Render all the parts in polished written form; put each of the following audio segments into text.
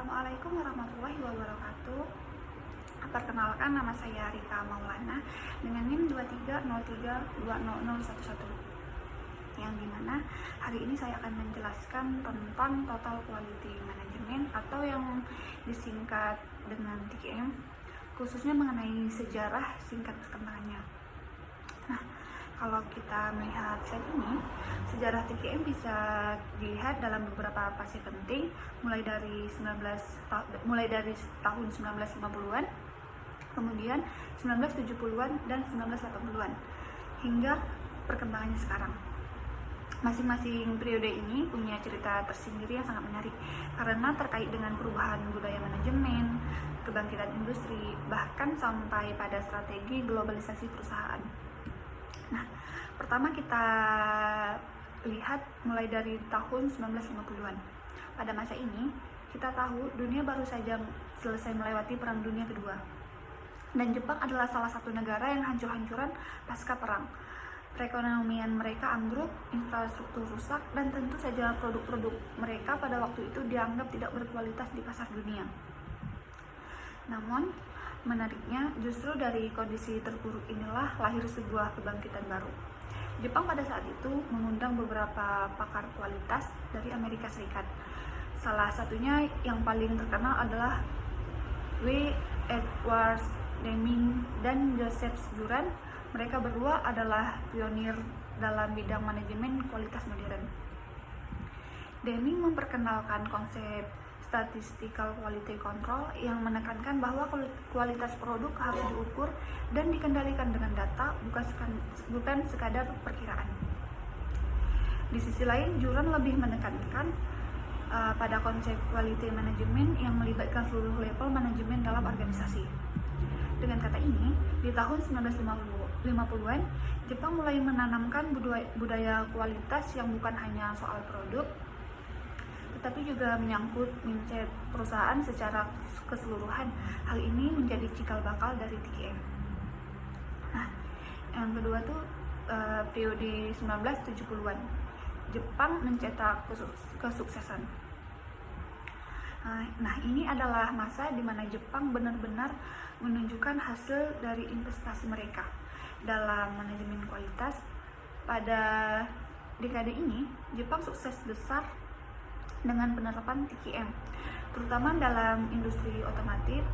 Assalamualaikum warahmatullahi wabarakatuh. Perkenalkan, nama saya Rika Maulana dengan NIM 2303200111, yang dimana hari ini saya akan menjelaskan tentang Total Quality Management atau yang disingkat dengan TQM, khususnya mengenai sejarah singkat perkembangannya. Nah, kalau kita melihat slide ini, sejarah TQM bisa dilihat dalam beberapa fase penting, mulai dari tahun 1950-an, kemudian 1970-an dan 1980-an hingga perkembangannya sekarang. Masing-masing periode ini punya cerita tersendiri yang sangat menarik karena terkait dengan perubahan budaya manajemen, kebangkitan industri, bahkan sampai pada strategi globalisasi perusahaan. Nah, pertama kita lihat mulai dari tahun 1950-an. Pada masa ini, kita tahu dunia baru saja selesai melewati Perang Dunia Kedua. Dan Jepang adalah salah satu negara yang hancur-hancuran pasca perang. Perekonomian mereka ambruk, infrastruktur rusak, dan tentu saja produk-produk mereka pada waktu itu dianggap tidak berkualitas di pasar dunia. Namun, menariknya, justru dari kondisi terpuruk inilah lahir sebuah kebangkitan baru. Jepang pada saat itu mengundang beberapa pakar kualitas dari Amerika Serikat. Salah satunya yang paling terkenal adalah W. Edwards Deming dan Joseph Juran. Mereka berdua adalah pionir dalam bidang manajemen kualitas modern. Deming memperkenalkan konsep statistical quality control yang menekankan bahwa kualitas produk harus diukur dan dikendalikan dengan data, bukan sekadar perkiraan. Di sisi lain, Juran lebih menekankan pada konsep quality management yang melibatkan seluruh level manajemen dalam organisasi. Dengan kata ini, di tahun 1950-an, Jepang mulai menanamkan budaya kualitas yang bukan hanya soal produk, tetapi juga menyangkut mindset perusahaan secara keseluruhan. Hal ini menjadi cikal bakal dari TQM. Nah, yang kedua tuh periode 1970-an. Jepang mencetak kesuksesan. Nah, ini adalah masa di mana Jepang benar-benar menunjukkan hasil dari investasi mereka dalam manajemen kualitas. Pada dekade ini, Jepang sukses besar dengan penerapan TQM, terutama dalam industri otomotif.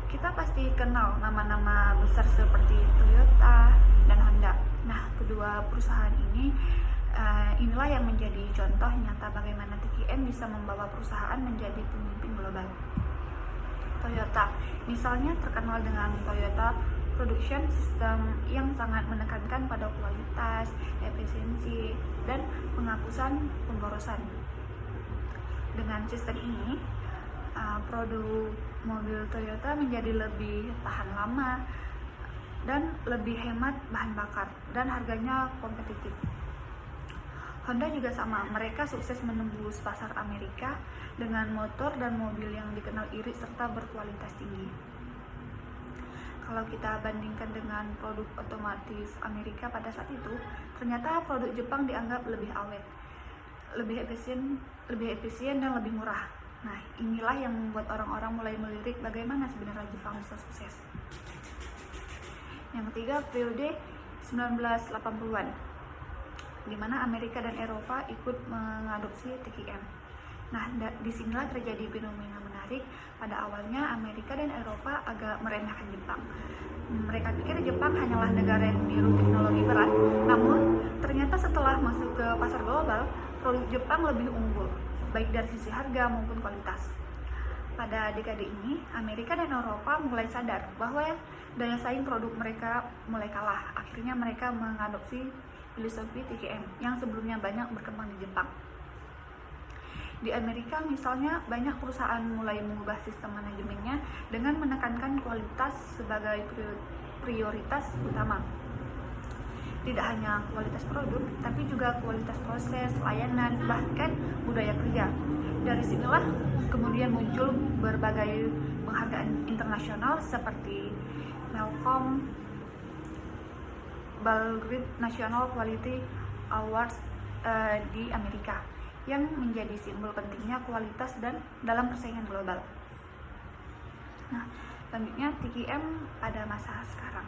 Kita pasti kenal nama-nama besar seperti Toyota dan Honda. Nah, kedua perusahaan ini inilah yang menjadi contoh nyata bagaimana TQM bisa membawa perusahaan menjadi pemimpin global. Toyota misalnya terkenal dengan Toyota Production System yang sangat menekankan pada kualitas, efisiensi, dan penghapusan pemborosan. Dengan sistem ini, produk mobil Toyota menjadi lebih tahan lama dan lebih hemat bahan bakar dan harganya kompetitif. Honda juga sama, mereka sukses menembus pasar Amerika dengan motor dan mobil yang dikenal irit serta berkualitas tinggi. Kalau kita bandingkan dengan produk otomotif Amerika pada saat itu, ternyata produk Jepang dianggap lebih awet, lebih efisien dan lebih murah. Nah, inilah yang membuat orang-orang mulai melirik bagaimana sebenarnya Jepang bisa sukses. Yang ketiga, periode 1980-an, di mana Amerika dan Eropa ikut mengadopsi TQM. Nah, disinilah terjadi fenomena menarik. Pada awalnya, Amerika dan Eropa agak meremehkan Jepang. Mereka pikir Jepang hanyalah negara yang meniru teknologi berat. Namun, ternyata setelah masuk ke pasar global, produk Jepang lebih unggul, baik dari sisi harga maupun kualitas. Pada dekade ini, Amerika dan Eropa mulai sadar bahwa daya saing produk mereka mulai kalah. Akhirnya mereka mengadopsi filosofi TQM yang sebelumnya banyak berkembang di Jepang. Di Amerika misalnya, banyak perusahaan mulai mengubah sistem manajemennya dengan menekankan kualitas sebagai prioritas utama. Tidak hanya kualitas produk, tapi juga kualitas proses, layanan, bahkan budaya kerja. Dari sinilah kemudian muncul berbagai penghargaan internasional seperti Malcolm Gladwell National Quality Awards di Amerika, yang menjadi simbol pentingnya kualitas dan dalam persaingan global. Nah, selanjutnya TQM pada masa sekarang.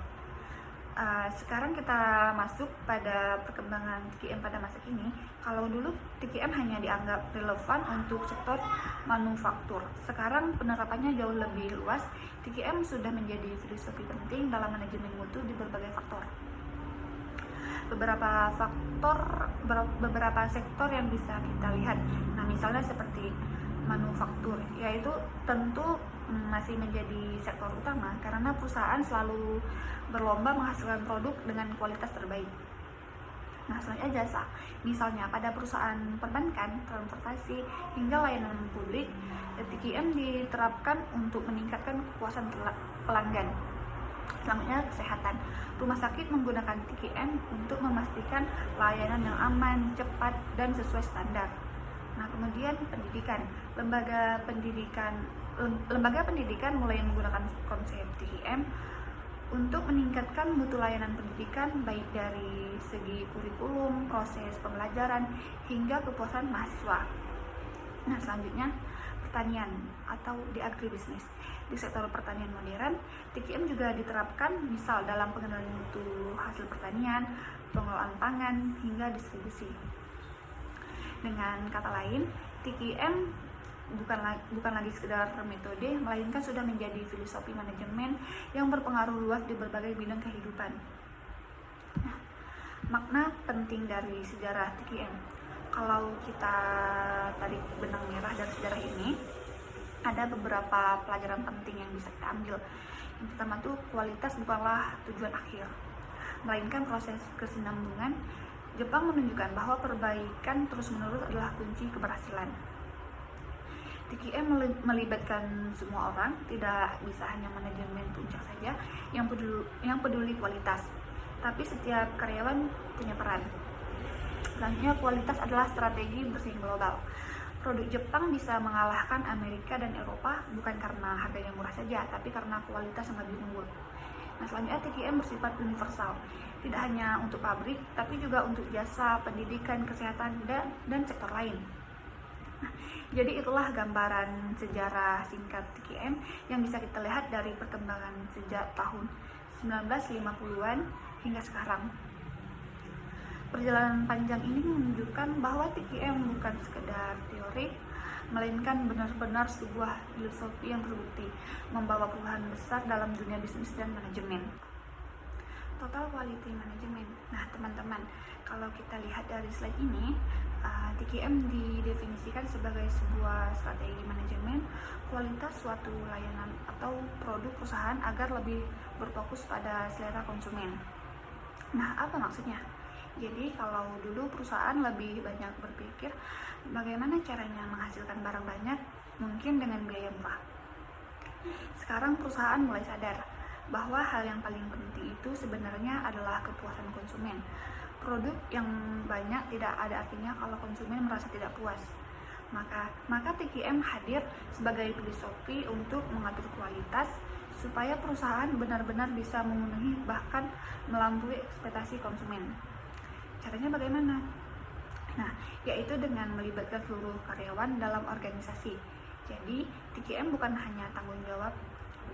Sekarang kita masuk pada perkembangan TQM pada masa kini. Kalau dulu TQM hanya dianggap relevan untuk sektor manufaktur. Sekarang penerapannya jauh lebih luas. TQM sudah menjadi filosofi penting dalam manajemen mutu di berbagai faktor. Beberapa sektor yang bisa kita lihat. Nah, misalnya seperti manufaktur, yaitu tentu masih menjadi sektor utama karena perusahaan selalu berlomba menghasilkan produk dengan kualitas terbaik. Nah, selanjutnya jasa. Misalnya pada perusahaan perbankan, transportasi, hingga layanan publik, TQM diterapkan untuk meningkatkan kepuasan pelanggan. Selanjutnya kesehatan. Rumah sakit menggunakan TQM untuk memastikan layanan yang aman, cepat, dan sesuai standar. Nah, kemudian pendidikan. Lembaga pendidikan mulai menggunakan konsep TQM untuk meningkatkan mutu layanan pendidikan baik dari segi kurikulum, proses pembelajaran, hingga kepuasan mahasiswa. Nah, selanjutnya pertanian atau di agribisnis. Di sektor pertanian modern, TQM juga diterapkan misal dalam pengenalan mutu hasil pertanian, pengelolaan pangan, hingga distribusi. Dengan kata lain, TQM bukan lagi sekedar metode, melainkan sudah menjadi filosofi manajemen yang berpengaruh luas di berbagai bidang kehidupan. Nah, makna penting dari sejarah TQM. Kalau kita tarik benang merah dari sejarah ini, ada beberapa pelajaran penting yang bisa kita ambil. Yang pertama tuh, kualitas bukanlah tujuan akhir, melainkan proses kesinambungan. Jepang menunjukkan bahwa perbaikan terus-menerus adalah kunci keberhasilan. TQM melibatkan semua orang, tidak bisa hanya manajemen puncak saja yang peduli kualitas, tapi setiap karyawan punya peran. Selanjutnya, kualitas adalah strategi bersaing global. Produk Jepang bisa mengalahkan Amerika dan Eropa bukan karena harganya murah saja, tapi karena kualitas yang lebih unggul. Nah, selanjutnya TQM bersifat universal, tidak hanya untuk pabrik, tapi juga untuk jasa, pendidikan, kesehatan, dan sektor lain. Nah, jadi itulah gambaran sejarah singkat TQM yang bisa kita lihat dari perkembangan sejak tahun 1950-an hingga sekarang. Perjalanan panjang ini menunjukkan bahwa TQM bukan sekedar teori, melainkan benar-benar sebuah filosofi yang terbukti membawa perubahan besar dalam dunia bisnis dan manajemen. Total quality management. Nah, teman-teman, kalau kita lihat dari slide ini, TQM didefinisikan sebagai sebuah strategi manajemen kualitas suatu layanan atau produk perusahaan agar lebih berfokus pada selera konsumen. Nah, apa maksudnya? Jadi kalau dulu perusahaan lebih banyak berpikir bagaimana caranya menghasilkan barang banyak, mungkin dengan biaya murah. Sekarang perusahaan mulai sadar bahwa hal yang paling penting itu sebenarnya adalah kepuasan konsumen. Produk yang banyak tidak ada artinya kalau konsumen merasa tidak puas. Maka TQM hadir sebagai filosofi untuk mengatur kualitas supaya perusahaan benar-benar bisa memenuhi bahkan melampaui ekspektasi konsumen. Caranya bagaimana? Nah, yaitu dengan melibatkan seluruh karyawan dalam organisasi. Jadi, TQM bukan hanya tanggung jawab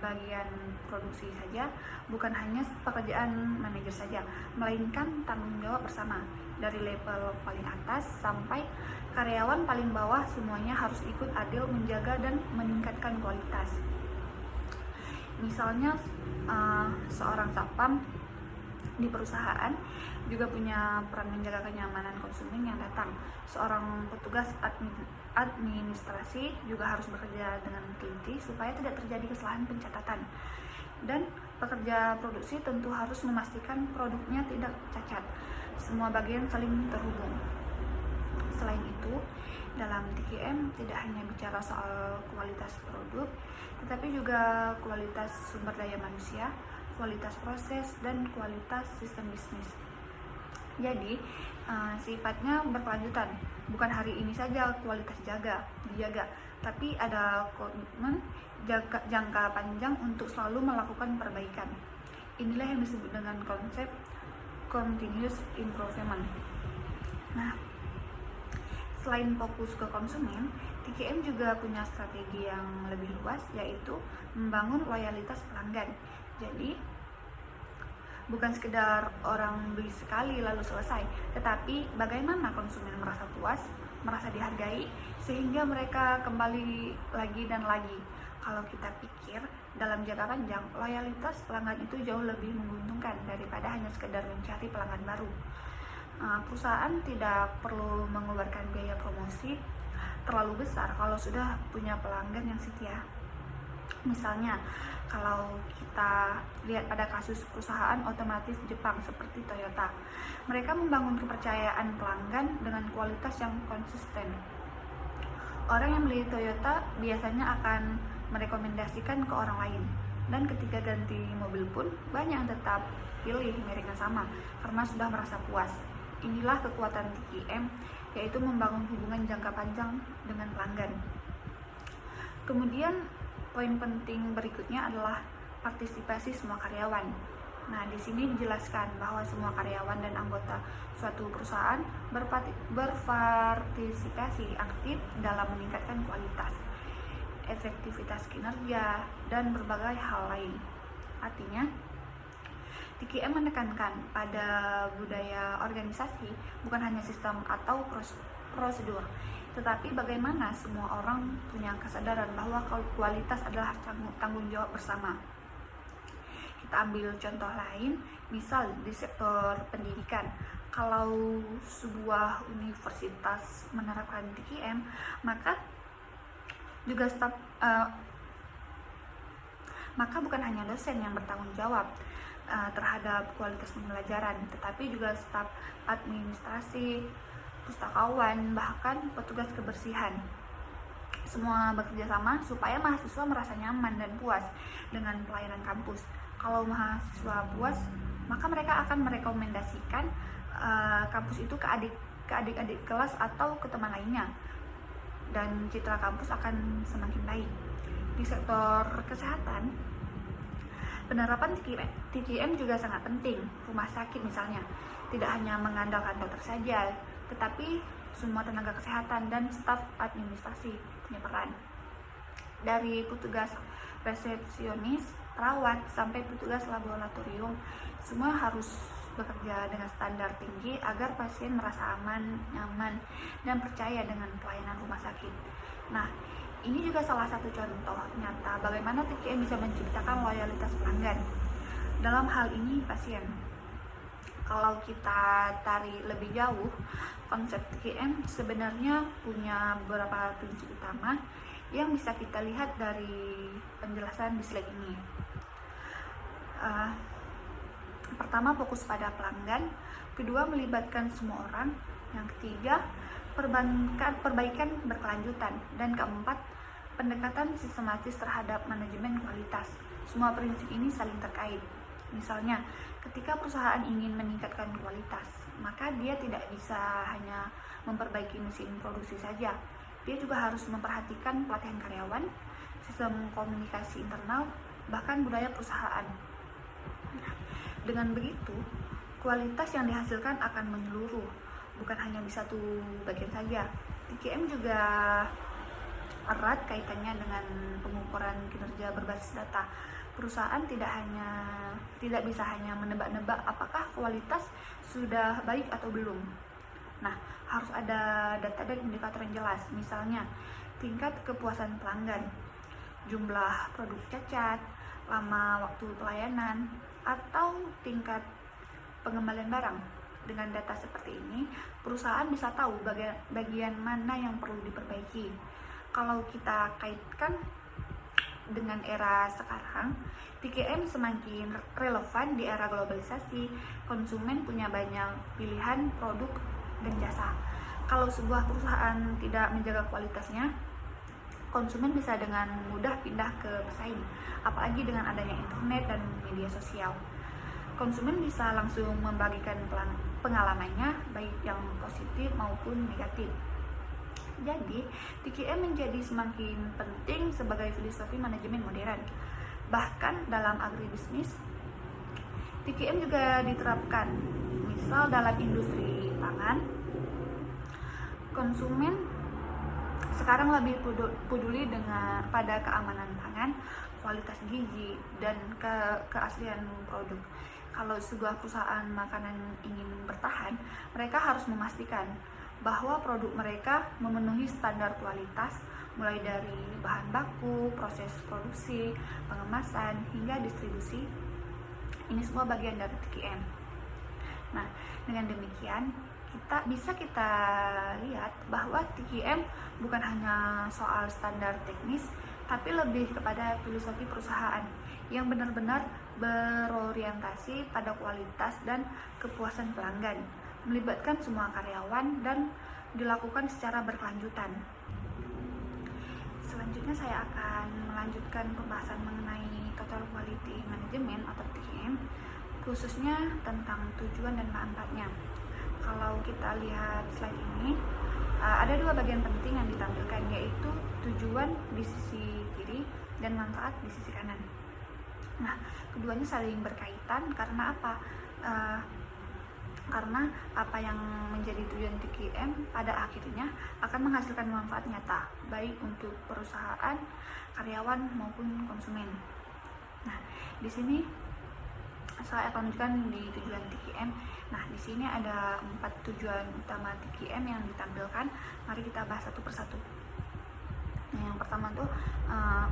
bagian produksi saja, bukan hanya pekerjaan manajer saja, melainkan tanggung jawab bersama. Dari level paling atas sampai karyawan paling bawah, semuanya harus ikut adil menjaga dan meningkatkan kualitas. Misalnya, seorang satpam di perusahaan juga punya peran menjaga kenyamanan konsumen yang datang. Seorang petugas administrasi juga harus bekerja dengan teliti supaya tidak terjadi kesalahan pencatatan. Dan pekerja produksi tentu harus memastikan produknya tidak cacat. Semua bagian saling terhubung. Selain itu, dalam TQM tidak hanya bicara soal kualitas produk, tetapi juga kualitas sumber daya manusia, kualitas proses, dan kualitas sistem bisnis. Jadi, sifatnya berkelanjutan. Bukan hari ini saja kualitas dijaga, tapi ada komitmen jangka panjang untuk selalu melakukan perbaikan. Inilah yang disebut dengan konsep continuous improvement. Nah, Selain fokus ke konsumen, TKM juga punya strategi yang lebih luas, yaitu membangun loyalitas pelanggan. Jadi, bukan sekedar orang beli sekali lalu selesai, tetapi bagaimana konsumen merasa puas, merasa dihargai, sehingga mereka kembali lagi dan lagi. Kalau kita pikir dalam jangka panjang, loyalitas pelanggan itu jauh lebih menguntungkan daripada hanya sekedar mencari pelanggan baru. Perusahaan tidak perlu mengeluarkan biaya promosi terlalu besar kalau sudah punya pelanggan yang setia. Misalnya, kalau kita lihat pada kasus perusahaan otomotif Jepang seperti Toyota, mereka membangun kepercayaan pelanggan dengan kualitas yang konsisten. Orang yang beli Toyota biasanya akan merekomendasikan ke orang lain, dan ketika ganti mobil pun banyak yang tetap pilih merek yang sama karena sudah merasa puas. Inilah kekuatan TKM, yaitu membangun hubungan jangka panjang dengan pelanggan. Kemudian poin penting berikutnya adalah partisipasi semua karyawan. Nah, di sini dijelaskan bahwa semua karyawan dan anggota suatu perusahaan berpartisipasi aktif dalam meningkatkan kualitas, efektivitas kinerja, dan berbagai hal lain. Artinya, TKM menekankan pada budaya organisasi, bukan hanya sistem atau prosedur, tetapi bagaimana semua orang punya kesadaran bahwa kualitas adalah tanggung jawab bersama. Kita ambil contoh lain, misal di sektor pendidikan. Kalau sebuah universitas menerapkan TKM, maka bukan hanya dosen yang bertanggung jawab terhadap kualitas pembelajaran, tetapi juga staf administrasi, pustakawan, bahkan petugas kebersihan. Semua bekerja sama supaya mahasiswa merasa nyaman dan puas dengan pelayanan kampus. Kalau mahasiswa puas, maka mereka akan merekomendasikan kampus itu ke adik-adik kelas atau ke teman lainnya, dan citra kampus akan semakin baik. Di sektor kesehatan, penerapan TKM juga sangat penting. Rumah sakit misalnya, tidak hanya mengandalkan dokter saja, tetapi semua tenaga kesehatan dan staf administrasi punya peran. Dari petugas resepsionis, perawat, sampai petugas laboratorium, semua harus bekerja dengan standar tinggi agar pasien merasa aman, nyaman, dan percaya dengan pelayanan rumah sakit. Nah, ini juga salah satu contoh nyata bagaimana TKM bisa menciptakan loyalitas pelanggan. Dalam hal ini pasien. Kalau kita tarik lebih jauh, konsep TKM sebenarnya punya beberapa prinsip utama yang bisa kita lihat dari penjelasan di slide ini. Pertama, fokus pada pelanggan. Kedua, melibatkan semua orang. Yang ketiga, perbaikan berkelanjutan. Dan keempat, pendekatan sistematis terhadap manajemen kualitas. Semua prinsip ini saling terkait. Misalnya, ketika perusahaan ingin meningkatkan kualitas, maka dia tidak bisa hanya memperbaiki mesin produksi saja. Dia juga harus memperhatikan pelatihan karyawan, sistem komunikasi internal, bahkan budaya perusahaan. Dengan begitu, kualitas yang dihasilkan akan menyeluruh, bukan hanya di satu bagian saja. TKM juga erat kaitannya dengan pengukuran kinerja berbasis data. Perusahaan tidak bisa hanya menebak-nebak apakah kualitas sudah baik atau belum. Nah, harus ada data dan indikator yang jelas. Misalnya, tingkat kepuasan pelanggan, jumlah produk cacat, lama waktu pelayanan, atau tingkat pengembalian barang. Dengan data seperti ini, perusahaan bisa tahu bagian mana yang perlu diperbaiki. Kalau kita kaitkan dengan era sekarang, TKM semakin relevan di era globalisasi. Konsumen punya banyak pilihan produk dan jasa. Kalau sebuah perusahaan tidak menjaga kualitasnya, konsumen bisa dengan mudah pindah ke pesaing, apalagi dengan adanya internet dan media sosial. Konsumen bisa langsung membagikan pengalamannya, baik yang positif maupun negatif. Jadi, TKM menjadi semakin penting sebagai filosofi manajemen modern. Bahkan dalam agribisnis, TKM juga diterapkan. Misal dalam industri pangan, konsumen sekarang lebih peduli dengan pada keamanan pangan, kualitas gizi, dan keaslian produk. Kalau sebuah perusahaan makanan ingin bertahan, mereka harus memastikan bahwa produk mereka memenuhi standar kualitas, mulai dari bahan baku, proses produksi, pengemasan, hingga distribusi. Ini semua bagian dari TQM. Nah, dengan demikian kita lihat bahwa TQM bukan hanya soal standar teknis, tapi lebih kepada filosofi perusahaan yang benar-benar berorientasi pada kualitas dan kepuasan pelanggan, melibatkan semua karyawan dan dilakukan secara berkelanjutan. Selanjutnya saya akan melanjutkan pembahasan mengenai Total Quality Management atau TQM, khususnya tentang tujuan dan manfaatnya. Kalau kita lihat slide ini, ada dua bagian penting yang ditampilkan, yaitu tujuan di sisi kiri dan manfaat di sisi kanan. Nah, keduanya saling berkaitan karena apa? Karena apa yang menjadi tujuan TQM pada akhirnya akan menghasilkan manfaat nyata, baik untuk perusahaan, karyawan maupun konsumen. Nah, di sini saya akan menunjukkan di tujuan TQM. Nah, di sini ada 4 tujuan utama TQM yang ditampilkan. Mari kita bahas satu persatu. Nah, yang pertama tuh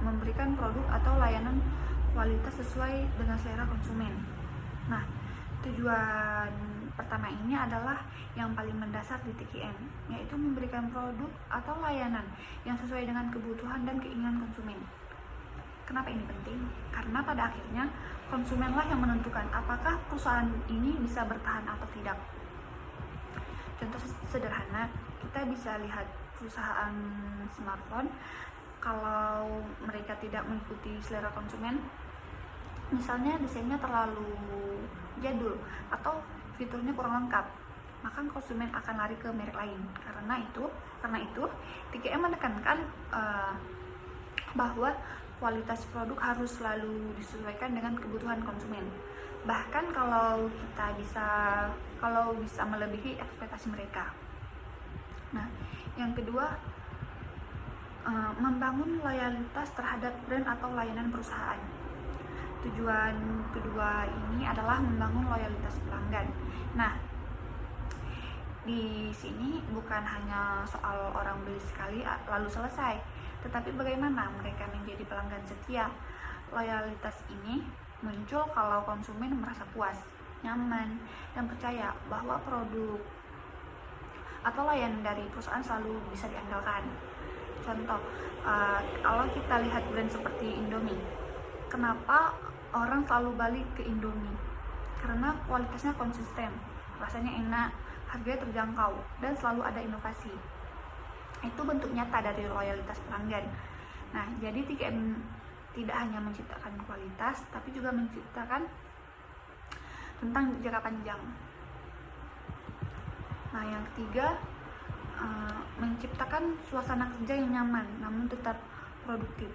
memberikan produk atau layanan kualitas sesuai dengan selera konsumen. Nah, tujuan pertama ini adalah yang paling mendasar di TQM, yaitu memberikan produk atau layanan yang sesuai dengan kebutuhan dan keinginan konsumen. Kenapa ini penting? Karena pada akhirnya konsumenlah yang menentukan apakah perusahaan ini bisa bertahan atau tidak. Contoh sederhana, kita bisa lihat perusahaan smartphone, kalau mereka tidak mengikuti selera konsumen, misalnya desainnya terlalu jadul atau fiturnya kurang lengkap, maka konsumen akan lari ke merek lain. Karena itu TQM menekankan bahwa kualitas produk harus selalu disesuaikan dengan kebutuhan konsumen, bahkan kalau bisa melebihi ekspektasi mereka. Nah, yang kedua, membangun loyalitas terhadap brand atau layanan perusahaan. Tujuan kedua ini adalah membangun loyalitas pelanggan. Nah, di sini bukan hanya soal orang beli sekali lalu selesai, tetapi bagaimana mereka menjadi pelanggan setia. Loyalitas ini muncul kalau konsumen merasa puas, nyaman, dan percaya bahwa produk atau layanan dari perusahaan selalu bisa diandalkan. Contoh, kalau kita lihat brand seperti Indomie, kenapa orang selalu balik ke Indomie? Karena kualitasnya konsisten, rasanya enak, harganya terjangkau, dan selalu ada inovasi. Itu bentuk nyata dari loyalitas pelanggan. Nah, jadi TQM tidak hanya menciptakan kualitas, tapi juga menciptakan tentang jangka panjang. Nah, yang ketiga, menciptakan suasana kerja yang nyaman namun tetap produktif.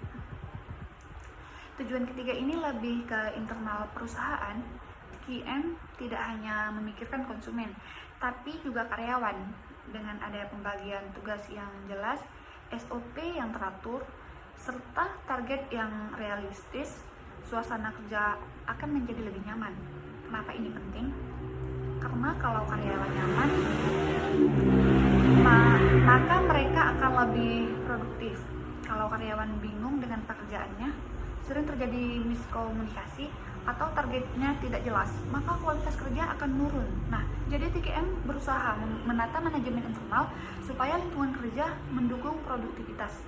Tujuan ketiga ini lebih ke internal perusahaan. TQM tidak hanya memikirkan konsumen, tapi juga karyawan. Dengan ada pembagian tugas yang jelas, SOP yang teratur, serta target yang realistis, suasana kerja akan menjadi lebih nyaman. Kenapa ini penting? Karena kalau karyawan nyaman, maka mereka akan lebih produktif. Kalau karyawan bingung dengan pekerjaannya, sering terjadi miskomunikasi atau targetnya tidak jelas, maka kualitas kerja akan menurun. Nah, jadi TQM berusaha menata manajemen internal supaya lingkungan kerja mendukung produktivitas.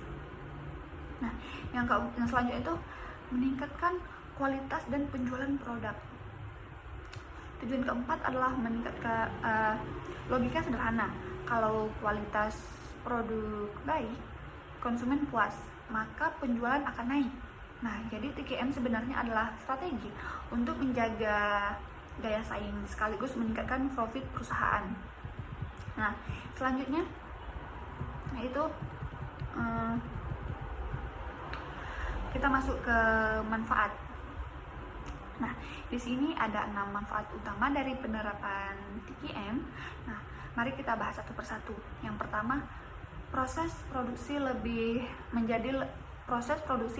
Nah, yang selanjutnya itu meningkatkan kualitas dan penjualan produk. Tujuan keempat adalah meningkatkan logika sederhana. Kalau kualitas produk baik, konsumen puas, maka penjualan akan naik. Nah, jadi TQM sebenarnya adalah strategi untuk menjaga daya saing sekaligus meningkatkan profit perusahaan. Nah, selanjutnya yaitu kita masuk ke manfaat. Nah, di sini ada 6 manfaat utama dari penerapan TKM. Nah, mari kita bahas satu persatu. Yang pertama, proses produksi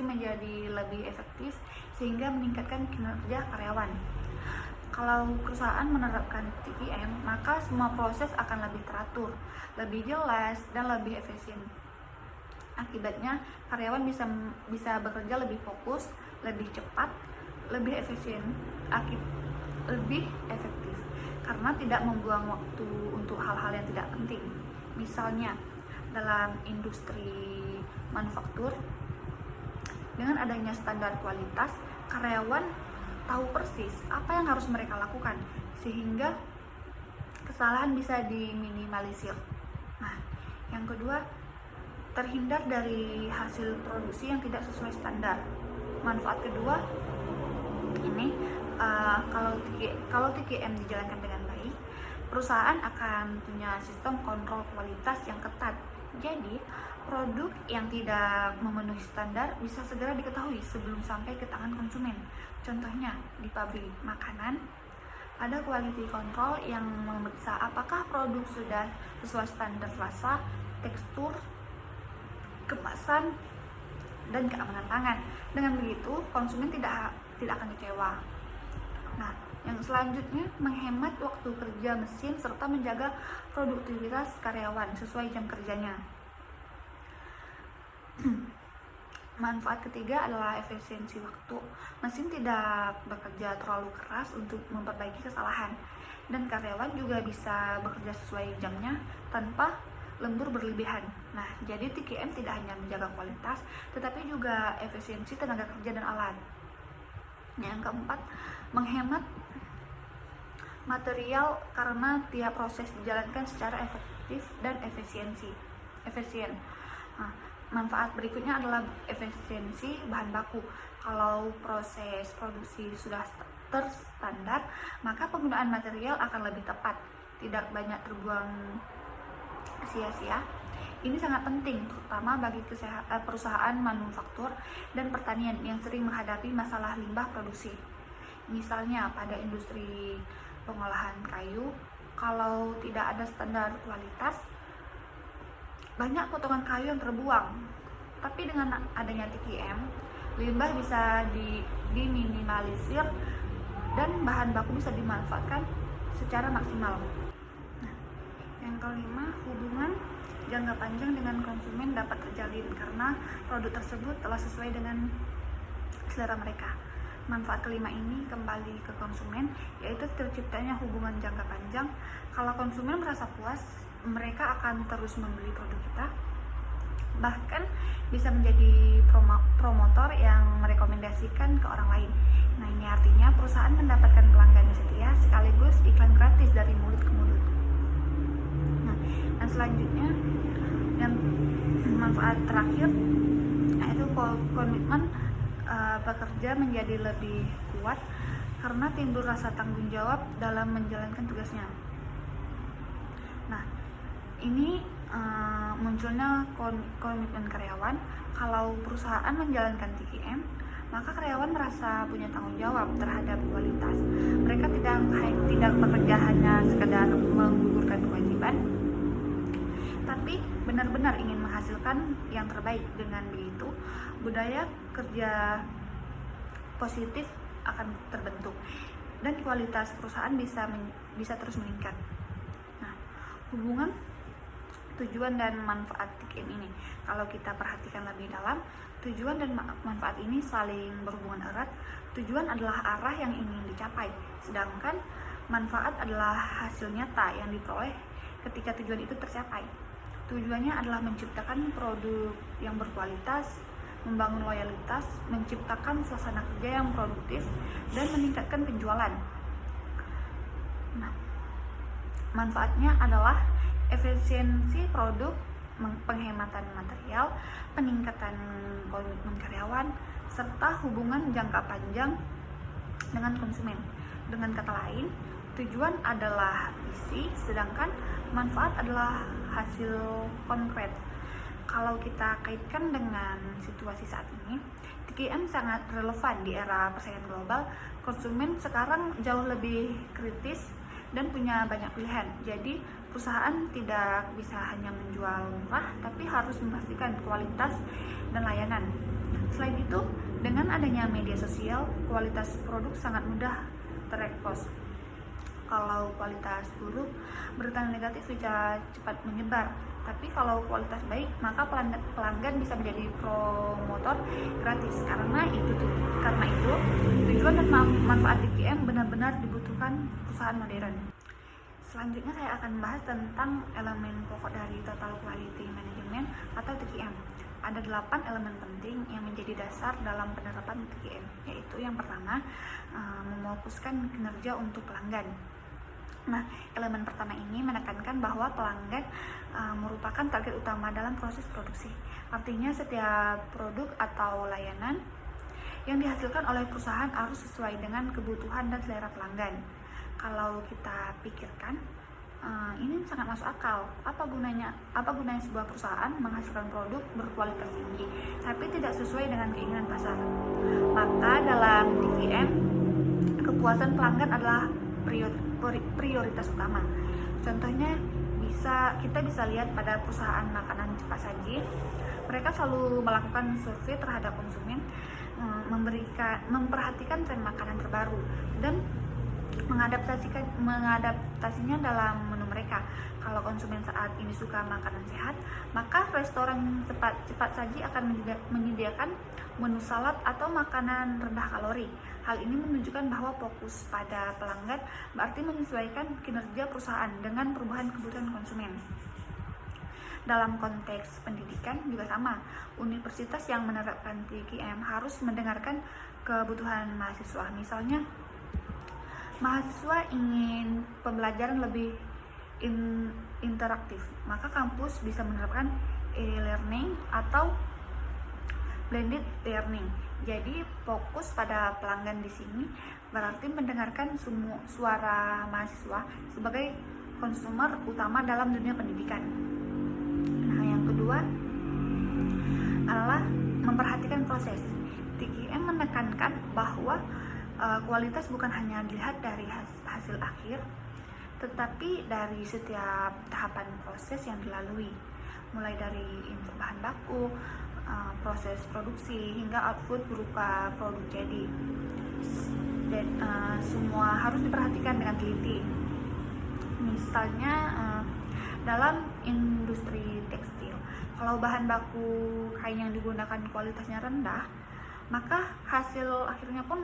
menjadi lebih efektif sehingga meningkatkan kinerja karyawan. Kalau perusahaan menerapkan TKM, maka semua proses akan lebih teratur, lebih jelas, dan lebih efisien. Akibatnya, karyawan bisa bekerja lebih fokus, lebih cepat, lebih efisien, lebih efektif, karena tidak membuang waktu untuk hal-hal yang tidak penting. Misalnya, dalam industri manufaktur, dengan adanya standar kualitas, karyawan tahu persis apa yang harus mereka lakukan, sehingga kesalahan bisa diminimalisir. Nah, yang kedua, terhindar dari hasil produksi yang tidak sesuai standar. Manfaat kedua, ini kalau TKM dijalankan dengan baik, perusahaan akan punya sistem kontrol kualitas yang ketat. Jadi, produk yang tidak memenuhi standar bisa segera diketahui sebelum sampai ke tangan konsumen. Contohnya, di pabrik makanan, ada quality control yang memeriksa apakah produk sudah sesuai standar rasa, tekstur, kemasan, dan keamanan pangan. Dengan begitu, konsumen tidak akan kecewa. Nah, yang selanjutnya, menghemat waktu kerja mesin serta menjaga produktivitas karyawan sesuai jam kerjanya. Manfaat ketiga adalah efisiensi waktu. Mesin tidak bekerja terlalu keras untuk memperbaiki kesalahan, dan karyawan juga bisa bekerja sesuai jamnya tanpa lembur berlebihan. Nah, jadi TKM tidak hanya menjaga kualitas, tetapi juga efisiensi tenaga kerja dan alat. Yang keempat, menghemat material karena tiap proses dijalankan secara efektif dan efisien. Nah, manfaat berikutnya adalah efisiensi bahan baku. Kalau proses produksi sudah terstandar, maka penggunaan material akan lebih tepat, tidak banyak terbuang sia-sia. Ini sangat penting, terutama bagi perusahaan manufaktur dan pertanian yang sering menghadapi masalah limbah produksi. Misalnya pada industri pengolahan kayu, kalau tidak ada standar kualitas, banyak potongan kayu yang terbuang. Tapi dengan adanya TKM, limbah bisa diminimalisir dan bahan baku bisa dimanfaatkan secara maksimal. Nah, yang kelima, hubungan jangka panjang dengan konsumen dapat terjalin karena produk tersebut telah sesuai dengan selera mereka. Manfaat kelima ini kembali ke konsumen, yaitu terciptanya hubungan jangka panjang. Kalau konsumen merasa puas, mereka akan terus membeli produk kita, bahkan bisa menjadi promotor yang merekomendasikan ke orang lain. Nah, ini artinya perusahaan mendapatkan pelanggan setia sekaligus iklan gratis dari mulut ke mulut. Nah, dan selanjutnya, yang manfaat terakhir yaitu komitmen bekerja menjadi lebih kuat karena timbul rasa tanggung jawab dalam menjalankan tugasnya. Nah, ini munculnya komitmen karyawan. Kalau perusahaan menjalankan TKM, maka karyawan merasa punya tanggung jawab terhadap kualitas. Mereka tidak bekerja hanya sekedar menggugurkan kewajiban, tapi benar-benar ingin menghasilkan yang terbaik. Dengan begitu, budaya kerja positif akan terbentuk dan kualitas perusahaan bisa terus meningkat. Nah, hubungan tujuan dan manfaat TKM ini, kalau kita perhatikan lebih dalam, tujuan dan manfaat ini saling berhubungan erat. Tujuan adalah arah yang ingin dicapai, sedangkan manfaat adalah hasil nyata yang diperoleh ketika tujuan itu tercapai. Tujuannya adalah menciptakan produk yang berkualitas, membangun loyalitas, menciptakan suasana kerja yang produktif, dan meningkatkan penjualan. Nah, manfaatnya adalah efisiensi produk, penghematan material, peningkatan komitmen karyawan, serta hubungan jangka panjang dengan konsumen. Dengan kata lain, tujuan adalah visi, sedangkan manfaat adalah hasil konkret. Kalau kita kaitkan dengan situasi saat ini, TQM sangat relevan di era persaingan global. Konsumen sekarang jauh lebih kritis dan punya banyak pilihan. Jadi perusahaan tidak bisa hanya menjual murah, tapi harus memastikan kualitas dan layanan. Selain itu, dengan adanya media sosial, kualitas produk sangat mudah terekspos. Kalau kualitas buruk, berita negatif bisa cepat menyebar. Tapi kalau kualitas baik, maka pelanggan bisa menjadi promotor gratis. Karena itu tujuan dan manfaat TQM benar-benar dibutuhkan perusahaan modern. Selanjutnya saya akan membahas tentang elemen pokok dari Total Quality Management atau TQM. Ada 8 elemen penting yang menjadi dasar dalam penerapan TQM, yaitu yang pertama, memfokuskan kinerja untuk pelanggan. Nah, elemen pertama ini menekankan bahwa pelanggan merupakan target utama dalam proses produksi. Artinya setiap produk atau layanan yang dihasilkan oleh perusahaan harus sesuai dengan kebutuhan dan selera pelanggan. Kalau kita pikirkan, ini sangat masuk akal. Apa gunanya sebuah perusahaan menghasilkan produk berkualitas tinggi tapi tidak sesuai dengan keinginan pasar? Maka dalam TQM, kepuasan pelanggan adalah prioritas utama. Contohnya kita bisa lihat pada perusahaan makanan cepat saji. Mereka selalu melakukan survei terhadap konsumen, memperhatikan tren makanan terbaru dan mengadaptasinya dalam menu mereka. Kalau konsumen saat ini suka makanan sehat, maka restoran cepat saji akan menyediakan menu salad atau makanan rendah kalori. Hal ini menunjukkan bahwa fokus pada pelanggan berarti menyesuaikan kinerja perusahaan dengan perubahan kebutuhan konsumen. Dalam konteks pendidikan juga sama. Universitas yang menerapkan TQM harus mendengarkan kebutuhan mahasiswa. Misalnya, mahasiswa ingin pembelajaran lebih interaktif, maka kampus bisa menerapkan e-learning atau blended learning. Jadi fokus pada pelanggan di sini berarti mendengarkan semua suara mahasiswa sebagai konsumer utama dalam dunia pendidikan. Nah, yang kedua adalah memperhatikan proses. TQM menekankan bahwa kualitas bukan hanya dilihat dari hasil akhir, tetapi dari setiap tahapan proses yang dilalui, mulai dari input bahan baku, proses produksi hingga output berupa produk jadi. Dan semua harus diperhatikan dengan teliti. Misalnya dalam industri tekstil, kalau bahan baku kain yang digunakan kualitasnya rendah, maka hasil akhirnya pun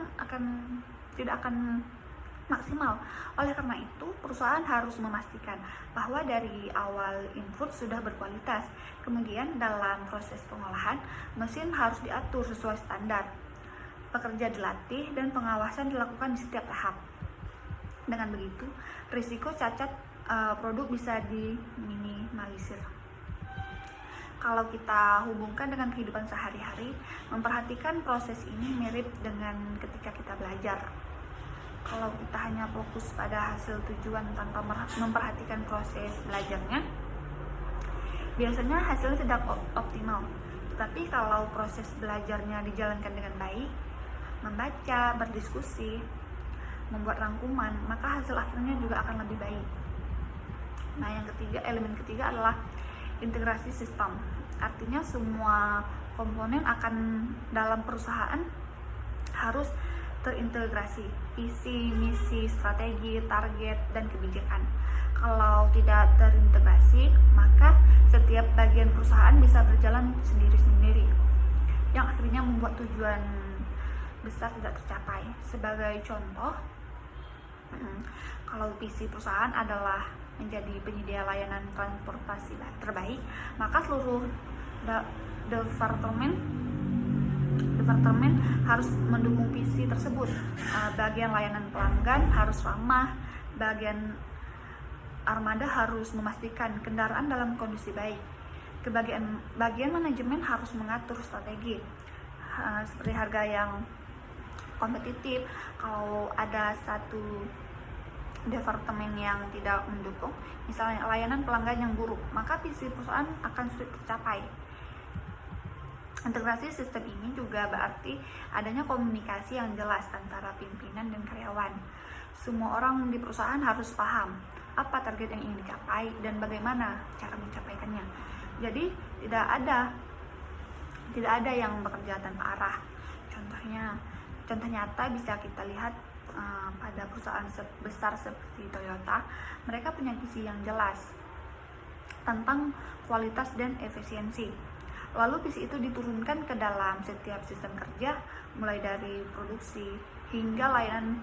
tidak akan maksimal. Oleh karena itu, perusahaan harus memastikan bahwa dari awal input sudah berkualitas. Kemudian dalam proses pengolahan, mesin harus diatur sesuai standar. Pekerja dilatih dan pengawasan dilakukan di setiap tahap. Dengan begitu, risiko cacat produk bisa diminimalisir. Kalau kita hubungkan dengan kehidupan sehari-hari, memperhatikan proses ini mirip dengan ketika kita belajar. Kalau kita hanya fokus pada hasil tujuan tanpa memperhatikan proses belajarnya, biasanya hasilnya tidak optimal. Tetapi kalau proses belajarnya dijalankan dengan baik, membaca, berdiskusi, membuat rangkuman, maka hasil akhirnya juga akan lebih baik. Nah, elemen ketiga adalah integrasi sistem. Artinya semua komponen dalam perusahaan harus terintegrasi, visi, misi, strategi, target, dan kebijakan. Kalau tidak terintegrasi, maka setiap bagian perusahaan bisa berjalan sendiri-sendiri, yang akhirnya membuat tujuan besar tidak tercapai. Sebagai contoh, kalau visi perusahaan adalah menjadi penyedia layanan transportasi terbaik, maka seluruh departemen harus mendukung visi tersebut. Bagian layanan pelanggan harus ramah, bagian armada harus memastikan kendaraan dalam kondisi baik. Bagian manajemen harus mengatur strategi seperti harga yang kompetitif. Kalau ada satu departemen yang tidak mendukung, misalnya layanan pelanggan yang buruk, maka visi perusahaan akan sulit tercapai. Integrasi sistem ini juga berarti adanya komunikasi yang jelas antara pimpinan dan karyawan. Semua orang di perusahaan harus paham apa target yang ingin dicapai dan bagaimana cara mencapainya. Jadi tidak ada yang bekerja tanpa arah. Contoh nyata bisa kita lihat pada perusahaan besar seperti Toyota. Mereka punya visi yang jelas tentang kualitas dan efisiensi. Lalu visi itu diturunkan ke dalam setiap sistem kerja, mulai dari produksi hingga layanan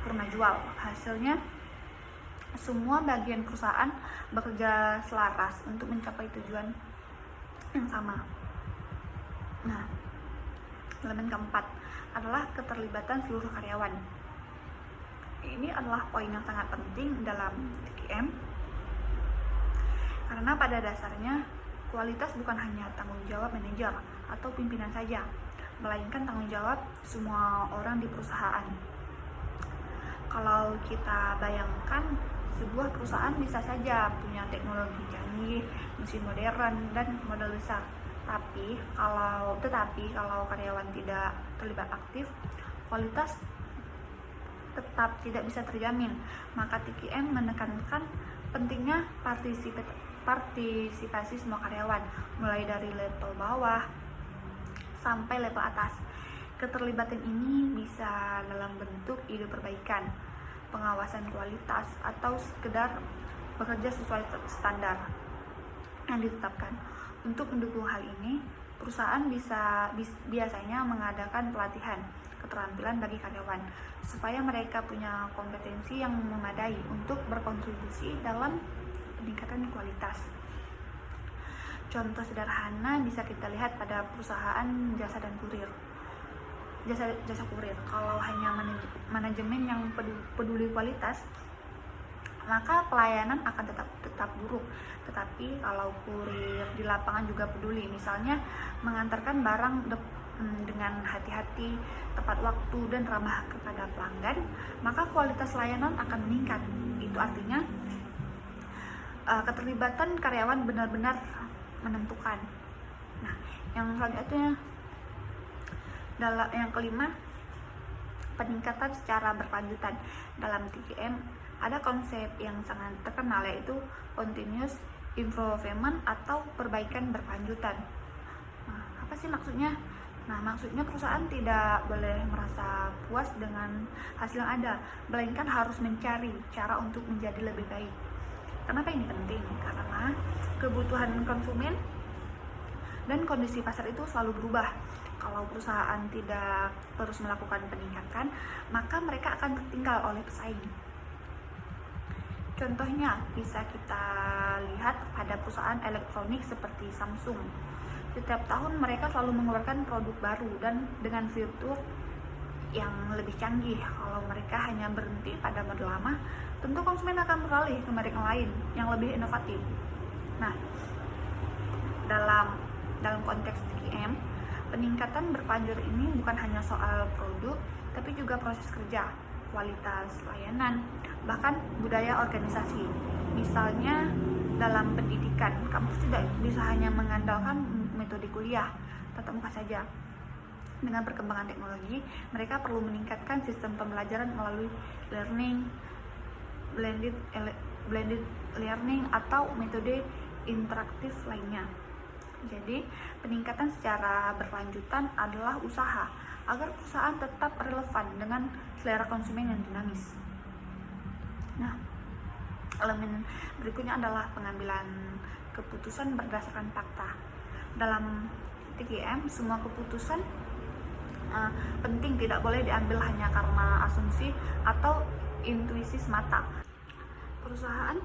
purna jual. Hasilnya, semua bagian perusahaan bekerja selaras untuk mencapai tujuan yang sama. Nah, elemen keempat adalah keterlibatan seluruh karyawan. Ini adalah poin yang sangat penting dalam TQM, karena pada dasarnya kualitas bukan hanya tanggung jawab manajer atau pimpinan saja, melainkan tanggung jawab semua orang di perusahaan. Kalau kita bayangkan, sebuah perusahaan bisa saja punya teknologi canggih, mesin modern, dan modal besar. Tetapi kalau karyawan tidak terlibat aktif, kualitas tetap tidak bisa terjamin. Maka TQM menekankan pentingnya partisipasi semua karyawan, mulai dari level bawah sampai level atas. Keterlibatan ini bisa dalam bentuk ide perbaikan, pengawasan kualitas, atau sekedar bekerja sesuai standar yang ditetapkan. Untuk mendukung hal ini, perusahaan biasanya mengadakan pelatihan keterampilan bagi karyawan supaya mereka punya kompetensi yang memadai untuk berkontribusi dalam peningkatan kualitas. Contoh sederhana bisa kita lihat pada perusahaan jasa dan kurir. Jasa kurir, kalau hanya manajemen yang peduli kualitas, maka pelayanan akan tetap buruk. Tetapi kalau kurir di lapangan juga peduli, misalnya mengantarkan barang dengan hati-hati, tepat waktu, dan ramah kepada pelanggan, maka kualitas layanan akan meningkat. Itu artinya keterlibatan karyawan benar-benar menentukan. Nah, yang selanjutnya, yang kelima, peningkatan secara berkelanjutan. Dalam TQM ada konsep yang sangat terkenal, yaitu continuous improvement atau perbaikan berkelanjutan. Nah, apa sih maksudnya? Nah, maksudnya perusahaan tidak boleh merasa puas dengan hasil yang ada, melainkan harus mencari cara untuk menjadi lebih baik. Kenapa ini penting? Karena kebutuhan konsumen dan kondisi pasar itu selalu berubah. Kalau perusahaan tidak terus melakukan peningkatan, maka mereka akan tertinggal oleh pesaing. Contohnya bisa kita lihat pada perusahaan elektronik seperti Samsung. Setiap tahun mereka selalu mengeluarkan produk baru dan dengan fitur yang lebih canggih. Kalau mereka hanya berhenti pada model lama, tentu konsumen akan beralih ke merek lain yang lebih inovatif. Nah, dalam konteks TQM, peningkatan berkelanjutan ini bukan hanya soal produk, tapi juga proses kerja, kualitas layanan, bahkan budaya organisasi. Misalnya dalam pendidikan, kampus tidak bisa hanya mengandalkan metode kuliah tatap muka saja. Dengan perkembangan teknologi, mereka perlu meningkatkan sistem pembelajaran melalui blended learning atau metode interaktif lainnya. Jadi, peningkatan secara berkelanjutan adalah usaha agar perusahaan tetap relevan dengan selera konsumen yang dinamis. Nah, elemen berikutnya adalah pengambilan keputusan berdasarkan fakta. Dalam TQM, semua keputusan penting tidak boleh diambil hanya karena asumsi atau intuisi semata. Perusahaan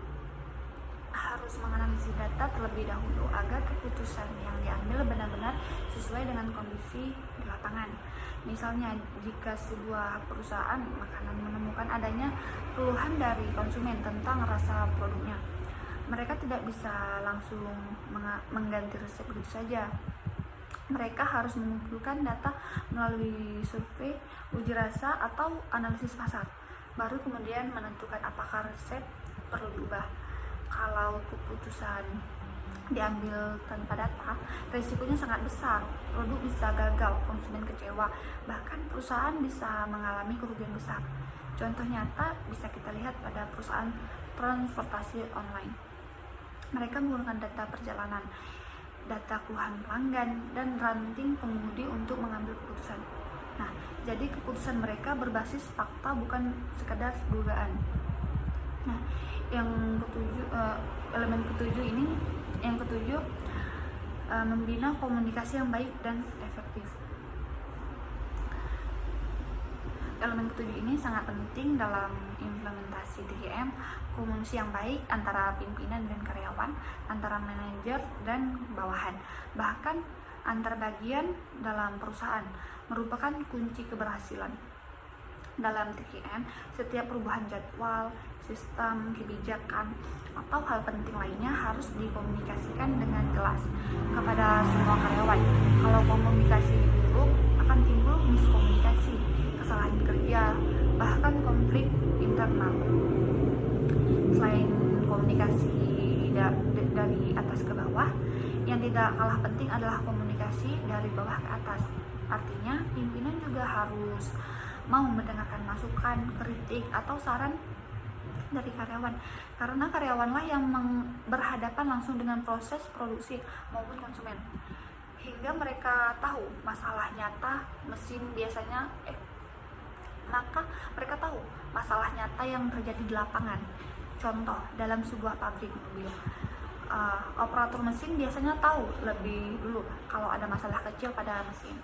harus menganalisis data terlebih dahulu agar keputusan yang diambil benar-benar sesuai dengan kondisi di lapangan. Misalnya, jika sebuah perusahaan makanan menemukan adanya keluhan dari konsumen tentang rasa produknya, mereka tidak bisa langsung mengganti resep begitu saja. Mereka harus mengumpulkan data melalui survei, uji rasa, atau analisis pasar. Baru kemudian menentukan apakah resep perlu diubah. Kalau keputusan diambil tanpa data, resikonya sangat besar. Produk bisa gagal, konsumen kecewa, bahkan perusahaan bisa mengalami kerugian besar. Contoh nyata bisa kita lihat pada perusahaan transportasi online. Mereka menggunakan data perjalanan, data keluhan pelanggan, dan ranting pengemudi untuk mengambil keputusan. Nah, jadi keputusan mereka berbasis fakta, bukan sekadar dugaan. Nah, elemen ketujuh, membina komunikasi yang baik dan efektif. Elemen ketujuh ini sangat penting dalam implementasi 3M, komunikasi yang baik antara pimpinan dan karyawan, antara manajer dan bawahan, bahkan antar bagian dalam perusahaan, merupakan kunci keberhasilan. Dalam 3M, setiap perubahan jadwal, sistem, kebijakan, atau hal penting lainnya harus dikomunikasikan dengan jelas kepada semua karyawan. Kalau komunikasi buruk, akan timbul miskomunikasi, kesalahan kerja, bahkan konflik internal. Selain komunikasi dari atas ke bawah, yang tidak kalah penting adalah komunikasi dari bawah ke atas. Artinya, pimpinan juga harus mau mendengarkan masukan, kritik, atau saran dari karyawan, karena karyawanlah yang berhadapan langsung dengan proses produksi maupun konsumen, hingga mereka tahu masalah nyata mesin biasanya maka mereka tahu masalah nyata yang terjadi di lapangan. Contoh, dalam sebuah pabrik mobil, operator mesin biasanya tahu lebih dulu kalau ada masalah kecil pada mesin.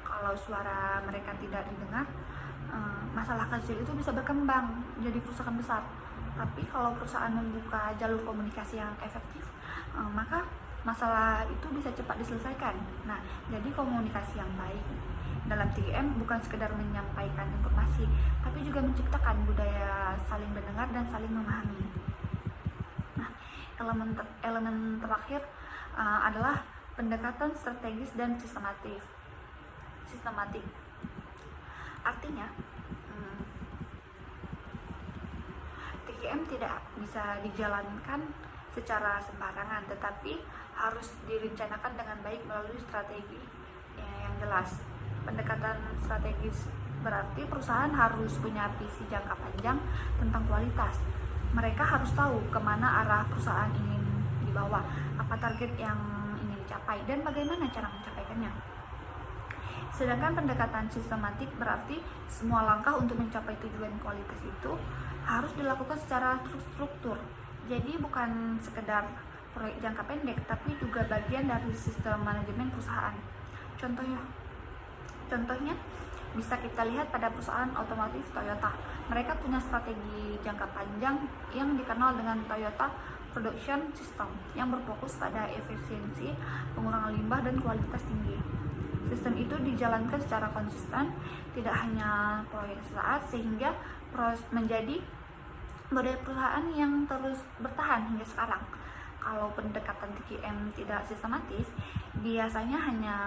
Kalau suara mereka tidak didengar, masalah kecil itu bisa berkembang jadi kerusakan besar. Tapi kalau perusahaan membuka jalur komunikasi yang efektif, maka masalah itu bisa cepat diselesaikan. Nah, jadi komunikasi yang baik dalam 3M bukan sekedar menyampaikan informasi, tapi juga menciptakan budaya saling mendengar dan saling memahami. Nah, elemen terakhir adalah pendekatan strategis dan sistematik. Artinya, 3M tidak bisa dijalankan secara sembarangan, tetapi harus direncanakan dengan baik melalui strategi yang jelas. Pendekatan strategis berarti perusahaan harus punya visi jangka panjang tentang kualitas. Mereka harus tahu kemana arah perusahaan ingin dibawa, apa target yang ingin dicapai, dan bagaimana cara mencapaikannya. Sedangkan pendekatan sistematik berarti semua langkah untuk mencapai tujuan kualitas itu harus dilakukan secara terstruktur. Jadi bukan sekedar proyek jangka pendek, tapi juga bagian dari sistem manajemen perusahaan. Contohnya bisa kita lihat pada perusahaan otomotif Toyota. Mereka punya strategi jangka panjang yang dikenal dengan Toyota Production System yang berfokus pada efisiensi, pengurangan limbah, dan kualitas tinggi. Sistem itu dijalankan secara konsisten, tidak hanya proyek saat, sehingga menjadi model perusahaan yang terus bertahan hingga sekarang. Kalau pendekatan 3M tidak sistematis, biasanya hanya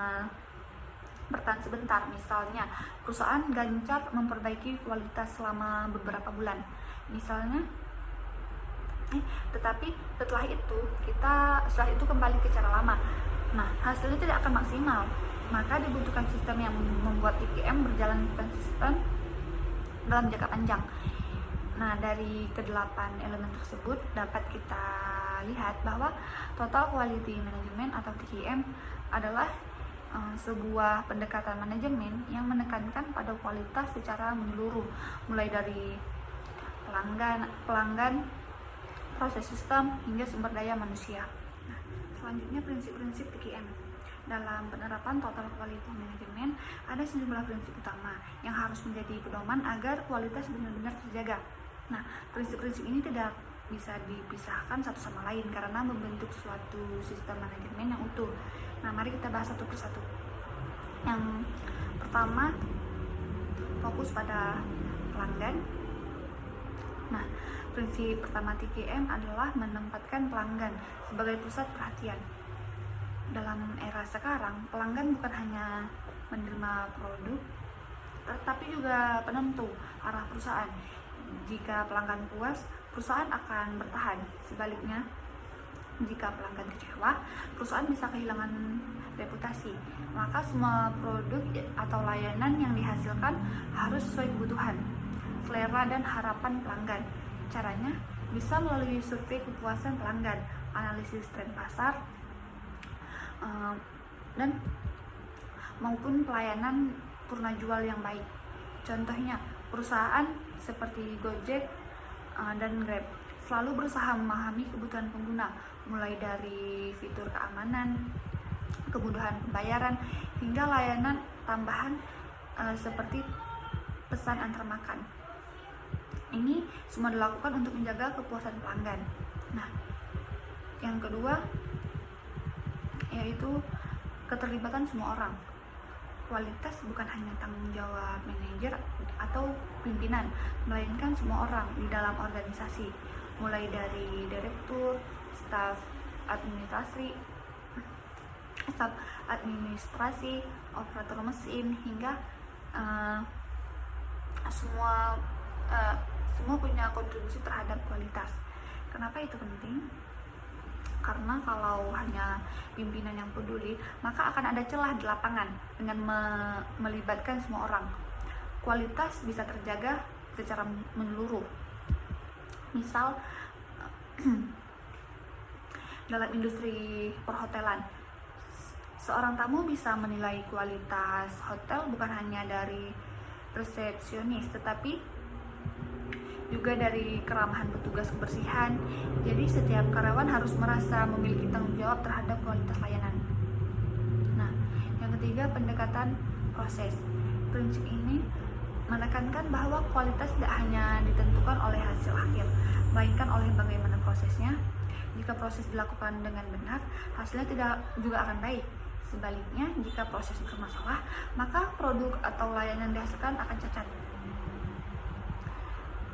bertahan sebentar. Misalnya, perusahaan gencar memperbaiki kualitas selama beberapa bulan, misalnya, tetapi setelah itu kembali ke cara lama. Nah, hasilnya tidak akan maksimal. Maka dibutuhkan sistem yang membuat 3M berjalan konsisten dalam jangka panjang. Nah, dari ke-8 elemen tersebut dapat kita lihat bahwa total quality management atau TQM adalah sebuah pendekatan manajemen yang menekankan pada kualitas secara menyeluruh, mulai dari pelanggan, proses sistem, hingga sumber daya manusia. Nah, selanjutnya prinsip-prinsip TQM. Dalam penerapan total quality management ada sejumlah prinsip utama yang harus menjadi pedoman agar kualitas benar-benar terjaga. Nah, prinsip-prinsip ini tidak bisa dipisahkan satu sama lain karena membentuk suatu sistem manajemen yang utuh. Nah, mari kita bahas satu persatu. Yang pertama, fokus pada pelanggan. Nah, prinsip pertama TQM adalah menempatkan pelanggan sebagai pusat perhatian. Dalam era sekarang, pelanggan bukan hanya menerima produk, tetapi juga penentu arah perusahaan. Jika pelanggan puas, perusahaan akan bertahan. Sebaliknya, Jika pelanggan kecewa, perusahaan bisa kehilangan reputasi. Maka semua produk atau layanan yang dihasilkan harus sesuai kebutuhan, selera, dan harapan pelanggan. Caranya bisa melalui survei kepuasan pelanggan, analisis tren pasar, dan maupun pelayanan purna jual yang baik. Contohnya, perusahaan seperti Gojek dan Grab selalu berusaha memahami kebutuhan pengguna, mulai dari fitur keamanan, kemudahan pembayaran, hingga layanan tambahan seperti pesan antar makan. Ini semua dilakukan untuk menjaga kepuasan pelanggan. Nah, yang kedua yaitu keterlibatan semua orang. Kualitas bukan hanya tanggung jawab manajer atau pimpinan, melainkan semua orang di dalam organisasi, mulai dari direktur, staf administrasi, operator mesin, hingga semua punya kontribusi terhadap kualitas. Kenapa itu penting? Karena kalau hanya pimpinan yang peduli, maka akan ada celah di lapangan dengan melibatkan semua orang. Kualitas bisa terjaga secara menyeluruh. Misal dalam industri perhotelan, seorang tamu bisa menilai kualitas hotel bukan hanya dari resepsionis, tetapi juga dari keramahan petugas kebersihan. Jadi setiap karyawan harus merasa memiliki tanggung jawab terhadap kualitas layanan. Nah, yang ketiga, pendekatan proses. Prinsip ini menekankan bahwa kualitas tidak hanya ditentukan oleh hasil akhir, melainkan oleh bagaimana prosesnya. Jika proses dilakukan dengan benar, hasilnya tidak juga akan baik. Sebaliknya, jika proses bermasalah, maka produk atau layanan dihasilkan akan cacat.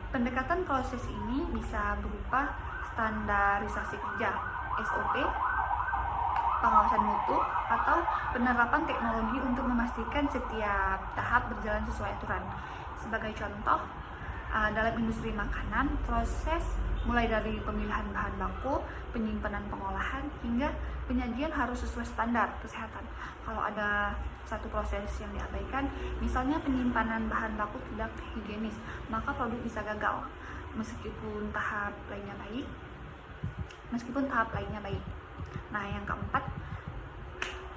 Pendekatan proses ini bisa berupa standarisasi kerja, SOP, pengawasan mutu, atau penerapan teknologi untuk memastikan setiap tahap berjalan sesuai aturan. Sebagai contoh, dalam industri makanan, proses mulai dari pemilihan bahan baku, penyimpanan, pengolahan, hingga penyajian harus sesuai standar kesehatan. Kalau ada satu proses yang diabaikan, misalnya penyimpanan bahan baku tidak higienis, maka produk bisa gagal meskipun tahap lainnya baik. Nah, yang keempat,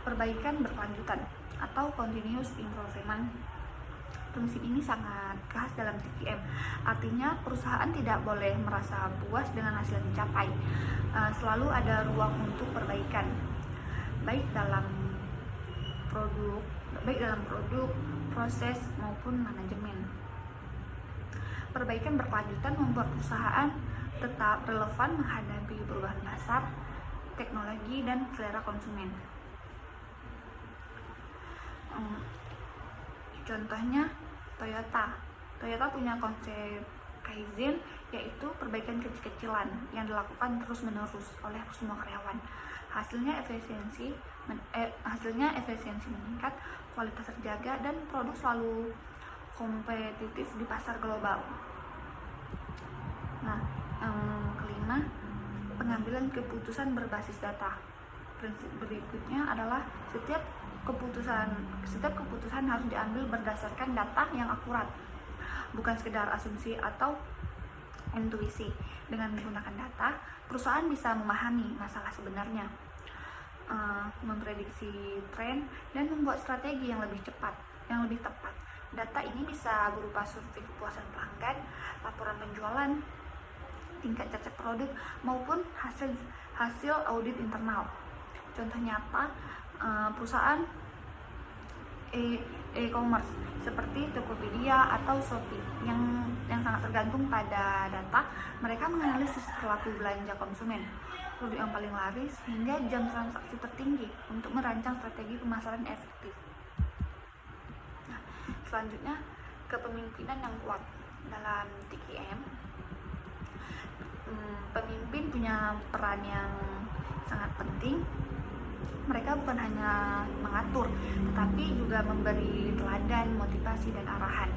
perbaikan berkelanjutan atau continuous improvement. Prinsip ini sangat khas dalam TQM. Artinya, perusahaan tidak boleh merasa puas dengan hasil yang dicapai. Selalu ada ruang untuk perbaikan, baik dalam produk, proses, maupun manajemen. Perbaikan berkelanjutan membuat perusahaan tetap relevan menghadapi perubahan pasar, teknologi, dan selera konsumen. Contohnya Toyota punya konsep Kaizen, yaitu perbaikan kecil-kecilan yang dilakukan terus-menerus oleh semua karyawan. Hasilnya efisiensi meningkat, kualitas terjaga, dan produk selalu kompetitif di pasar global. Nah, yang kelima, pengambilan keputusan berbasis data. Prinsip berikutnya adalah setiap keputusan harus diambil berdasarkan data yang akurat, bukan sekedar asumsi atau intuisi. Dengan menggunakan data, perusahaan bisa memahami masalah sebenarnya, memprediksi tren, dan membuat strategi yang lebih tepat. Data ini bisa berupa survei kepuasan pelanggan, laporan penjualan, tingkat cacat produk, maupun hasil audit internal. Contoh nyata, perusahaan e-commerce seperti Tokopedia atau Shopee yang sangat tergantung pada data. Mereka menganalisis perilaku belanja konsumen, produk yang paling laris, hingga jam transaksi tertinggi untuk merancang strategi pemasaran efektif. Nah, selanjutnya, kepemimpinan yang kuat. Dalam TQM, pemimpin punya peran yang sangat penting. Mereka bukan hanya mengatur, tetapi juga memberi teladan, motivasi, dan arahan.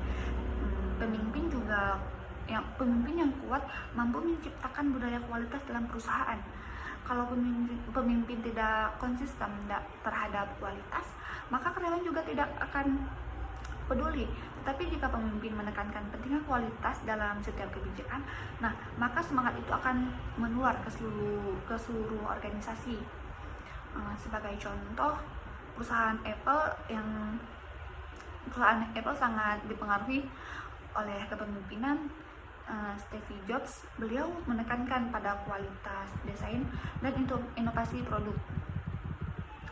Pemimpin yang kuat mampu menciptakan budaya kualitas dalam perusahaan. Kalau pemimpin tidak konsisten terhadap kualitas, maka karyawan juga tidak akan peduli. Tetapi jika pemimpin menekankan pentingnya kualitas dalam setiap kebijakan, nah maka semangat itu akan menular ke seluruh organisasi. Sebagai contoh, perusahaan Apple sangat dipengaruhi oleh kepemimpinan Steve Jobs. Beliau menekankan pada kualitas desain dan inovasi produk.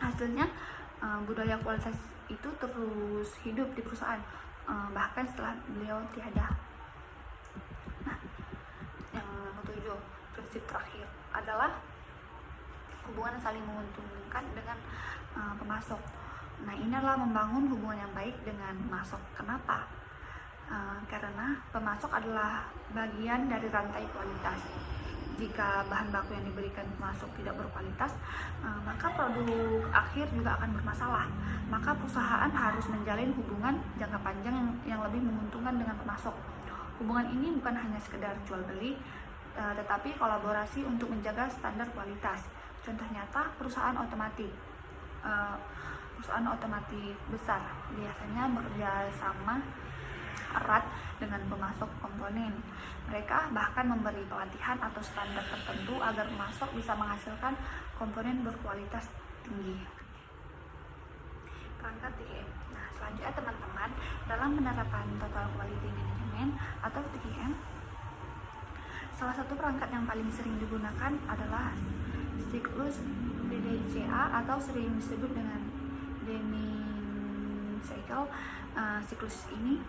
Hasilnya budaya kualitas itu terus hidup di perusahaan bahkan setelah beliau tiada. Nah, yang ketujuh, prinsip terakhir adalah hubungan saling menguntungkan dengan pemasok. Nah, ini adalah membangun hubungan yang baik dengan pemasok. Kenapa? Karena pemasok adalah bagian dari rantai kualitas. Jika bahan baku yang diberikan pemasok tidak berkualitas, maka produk akhir juga akan bermasalah. Maka perusahaan harus menjalin hubungan jangka panjang yang lebih menguntungkan dengan pemasok. Hubungan ini bukan hanya sekedar jual beli, tetapi kolaborasi untuk menjaga standar kualitas. Contoh nyata, perusahaan otomotif besar biasanya bekerja sama erat dengan pemasok komponen. Mereka bahkan memberi pelatihan atau standar tertentu agar pemasok bisa menghasilkan komponen berkualitas tinggi. Perangkat TQM. Nah, selanjutnya teman-teman, dalam penerapan Total Quality Management atau TQM, salah satu perangkat yang paling sering digunakan adalah siklus PDCA atau sering disebut dengan Deming Cycle. Siklus ini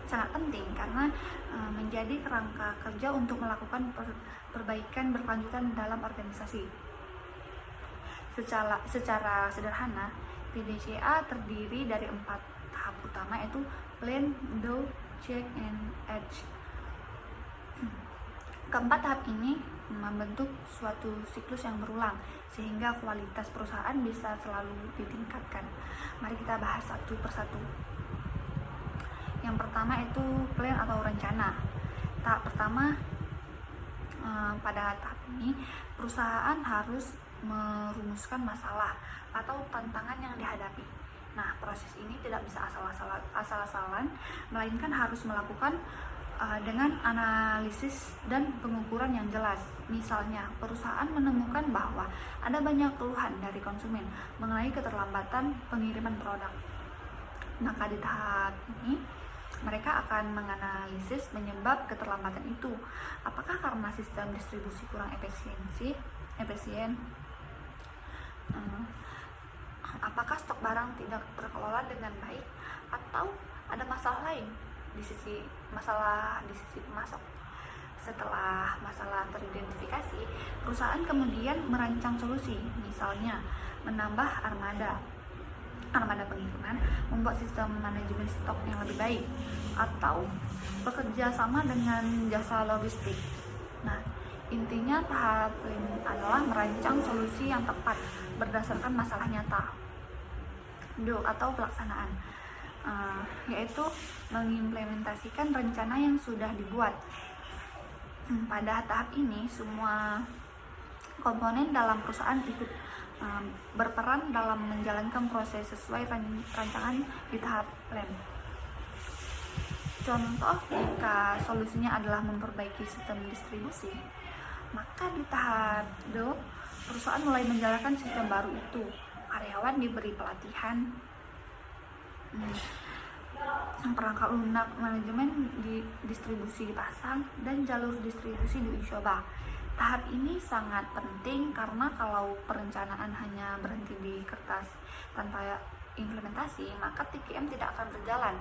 sangat penting karena menjadi kerangka kerja untuk melakukan perbaikan berkelanjutan dalam organisasi. Secara sederhana, PDCA terdiri dari 4 tahap utama, yaitu Plan, Do, Check, and Edge. Keempat tahap ini membentuk suatu siklus yang berulang sehingga kualitas perusahaan bisa selalu ditingkatkan. Mari kita bahas satu persatu. Yang pertama itu plan atau rencana. Tahap pertama, pada tahap ini perusahaan harus merumuskan masalah atau tantangan yang dihadapi. Nah, proses ini tidak bisa asal-asalan, melainkan harus melakukan dengan analisis dan pengukuran yang jelas. Misalnya, perusahaan menemukan bahwa ada banyak keluhan dari konsumen mengenai keterlambatan pengiriman produk. Maka di tahap ini mereka akan menganalisis penyebab keterlambatan itu. Apakah karena sistem distribusi kurang efisien? Apakah stok barang tidak terkelola dengan baik, atau ada masalah lain di sisi pemasok? Setelah masalah teridentifikasi, perusahaan kemudian merancang solusi, misalnya menambah armada pengiriman, membuat sistem manajemen stok yang lebih baik, atau bekerja sama dengan jasa logistik. Nah, intinya tahap ini adalah merancang solusi yang tepat berdasarkan masalah nyata. Do atau pelaksanaan, yaitu mengimplementasikan rencana yang sudah dibuat. Pada tahap ini, semua komponen dalam perusahaan ikut berperan dalam menjalankan proses sesuai rancangan di tahap plan. Contoh, jika solusinya adalah memperbaiki sistem distribusi, maka di tahap Do, perusahaan mulai menjalankan sistem baru itu. Karyawan diberi pelatihan, perangkat lunak manajemen di distribusi dipasang, dan jalur distribusi diuji coba. Tahap ini sangat penting karena kalau perencanaan hanya berhenti di kertas tanpa implementasi, maka TQM tidak akan berjalan.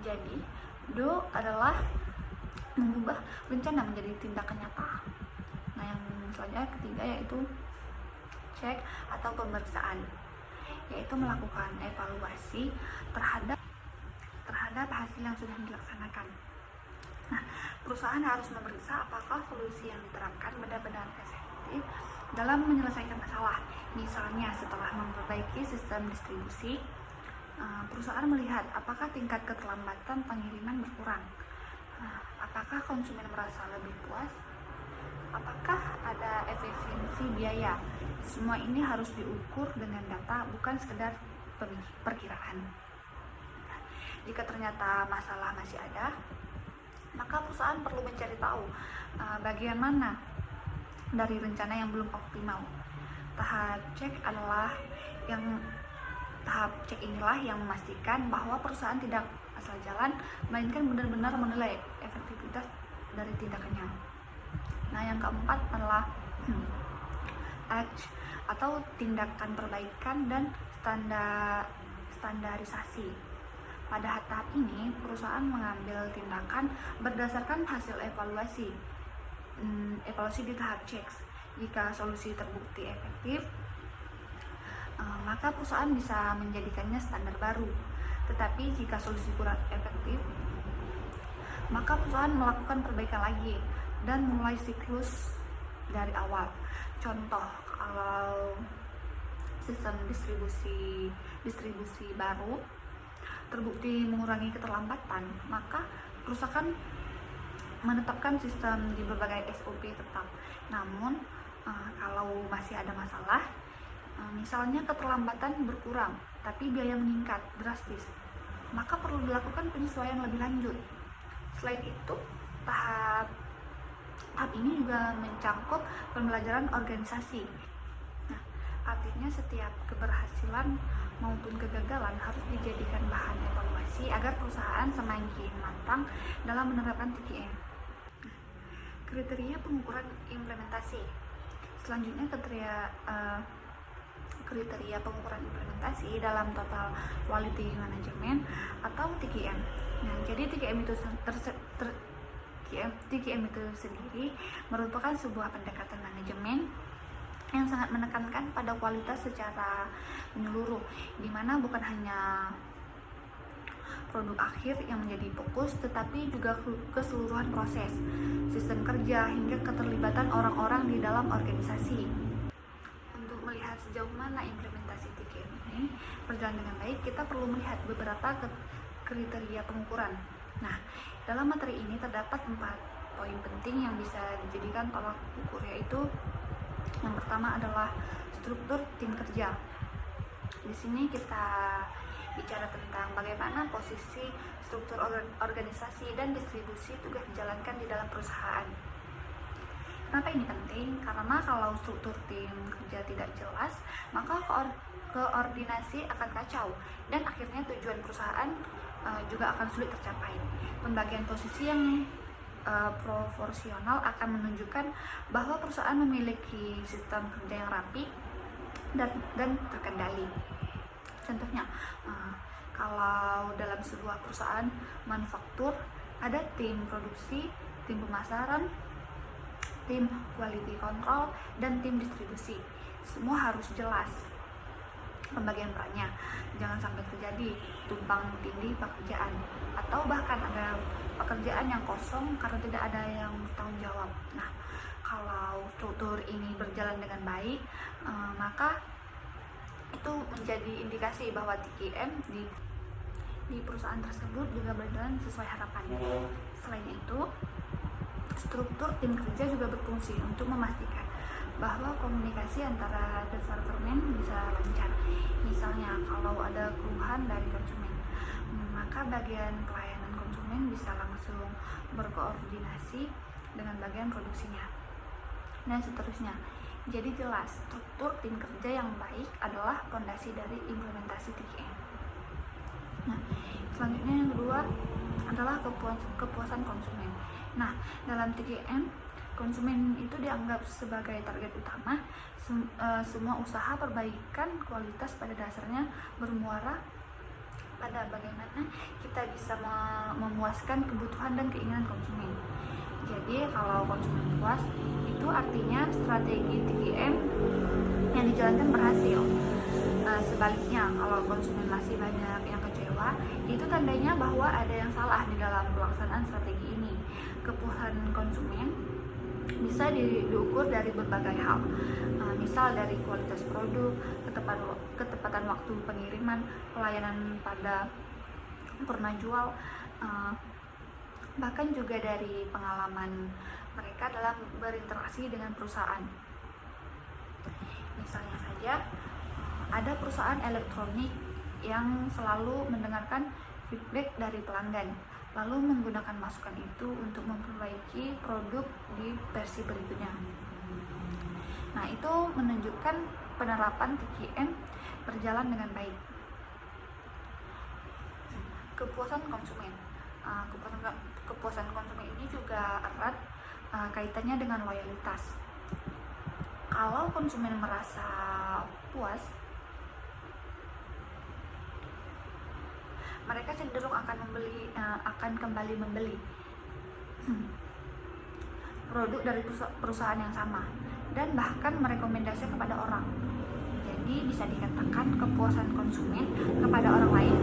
Jadi, Do adalah mengubah rencana menjadi tindakan nyata. Nah, yang selanjutnya ketiga yaitu Check atau pemeriksaan, yaitu melakukan evaluasi terhadap hasil yang sudah dilaksanakan. Nah, perusahaan harus memeriksa apakah solusi yang diterapkan benar-benar efektif dalam menyelesaikan masalah. Misalnya, setelah memperbaiki sistem distribusi, perusahaan melihat apakah tingkat keterlambatan pengiriman berkurang, apakah konsumen merasa lebih puas, Apakah ada efisiensi biaya? Semua ini harus diukur dengan data, bukan sekedar perkiraan. Jika ternyata masalah masih ada, maka perusahaan perlu mencari tahu bagian mana dari rencana yang belum optimal. Tahap cek inilah yang memastikan bahwa perusahaan tidak asal jalan, melainkan benar-benar menilai efektivitas dari tindakannya. Nah, yang keempat adalah atau tindakan perbaikan dan standarisasi. Pada tahap ini, perusahaan mengambil tindakan berdasarkan hasil evaluasi di tahap checks. Jika solusi terbukti efektif, maka perusahaan bisa menjadikannya standar baru. Tetapi jika solusi kurang efektif, maka perusahaan melakukan perbaikan lagi dan mulai siklus dari awal. Contoh, kalau sistem distribusi baru terbukti mengurangi keterlambatan, maka perusahaan menetapkan sistem di berbagai SOP tetap. Namun kalau masih ada masalah, misalnya keterlambatan berkurang tapi biaya meningkat drastis, maka perlu dilakukan penyesuaian lebih lanjut. Selain itu, tahap ini juga mencangkup pembelajaran organisasi. Nah, artinya setiap keberhasilan maupun kegagalan harus dijadikan bahan evaluasi agar perusahaan semakin matang dalam menerapkan TKM. Kriteria pengukuran implementasi. Selanjutnya kriteria pengukuran implementasi dalam total quality management atau TQM. Nah, jadi TQM itu sendiri merupakan sebuah pendekatan manajemen yang sangat menekankan pada kualitas secara menyeluruh, di mana bukan hanya produk akhir yang menjadi fokus, tetapi juga keseluruhan proses, sistem kerja, hingga keterlibatan orang-orang di dalam organisasi. Untuk melihat sejauh mana implementasi TQM ini berjalan dengan baik, kita perlu melihat beberapa kriteria pengukuran. Nah, dalam materi ini terdapat 4 poin penting yang bisa dijadikan tolak ukur, yaitu yang pertama adalah struktur tim kerja. Di sini kita bicara tentang bagaimana posisi struktur organisasi dan distribusi tugas dijalankan di dalam perusahaan. Kenapa ini penting? Karena kalau struktur tim kerja tidak jelas, maka koordinasi akan kacau dan akhirnya tujuan perusahaan juga akan sulit tercapai. Pembagian posisi yang proporsional akan menunjukkan bahwa perusahaan memiliki sistem kerja yang rapi dan terkendali. Contohnya, kalau dalam sebuah perusahaan manufaktur ada tim produksi, tim pemasaran, tim quality control, dan tim distribusi. Semua harus jelas pembagian perannya. Jangan sampai terjadi tumpang tindih pekerjaan, atau bahkan ada pekerjaan yang kosong karena tidak ada yang bertanggung jawab. Nah, kalau struktur ini berjalan dengan baik, maka itu menjadi indikasi bahwa TQM di perusahaan tersebut juga berjalan sesuai harapan. Selain itu, struktur tim kerja juga berfungsi untuk memastikan bahwa komunikasi antara departemen bisa lancar. Misalnya, kalau ada keluhan dari konsumen, maka bagian pelayanan konsumen bisa langsung berkoordinasi dengan bagian produksinya, dan seterusnya. Jadi jelas, struktur tim kerja yang baik adalah fondasi dari implementasi TQM. Nah, selanjutnya yang kedua adalah kepuasan konsumen. Nah, dalam TQM, konsumen itu dianggap sebagai target utama. Semua usaha perbaikan kualitas pada dasarnya bermuara pada bagaimana kita bisa memuaskan kebutuhan dan keinginan konsumen. Jadi kalau konsumen puas, itu artinya strategi TQM yang dijalankan berhasil. Sebaliknya, kalau konsumen masih banyak yang kecewa, itu tandanya bahwa ada yang salah di dalam pelaksanaan strategi ini. Kepuasan konsumen bisa diukur dari berbagai hal, misal dari kualitas produk, ketepatan waktu pengiriman, pelayanan pada purna jual, bahkan juga dari pengalaman mereka dalam berinteraksi dengan perusahaan. Misalnya saja, ada perusahaan elektronik yang selalu mendengarkan feedback dari pelanggan, lalu menggunakan masukan itu untuk memperbaiki produk di versi berikutnya. Nah, itu menunjukkan penerapan TQM berjalan dengan baik. Kepuasan konsumen. Kepuasan konsumen ini juga erat kaitannya dengan loyalitas. Kalau konsumen merasa puas, mereka cenderung akan kembali membeli produk dari perusahaan yang sama dan bahkan merekomendasikan kepada orang. Jadi bisa dikatakan kepuasan konsumen kepada orang lain.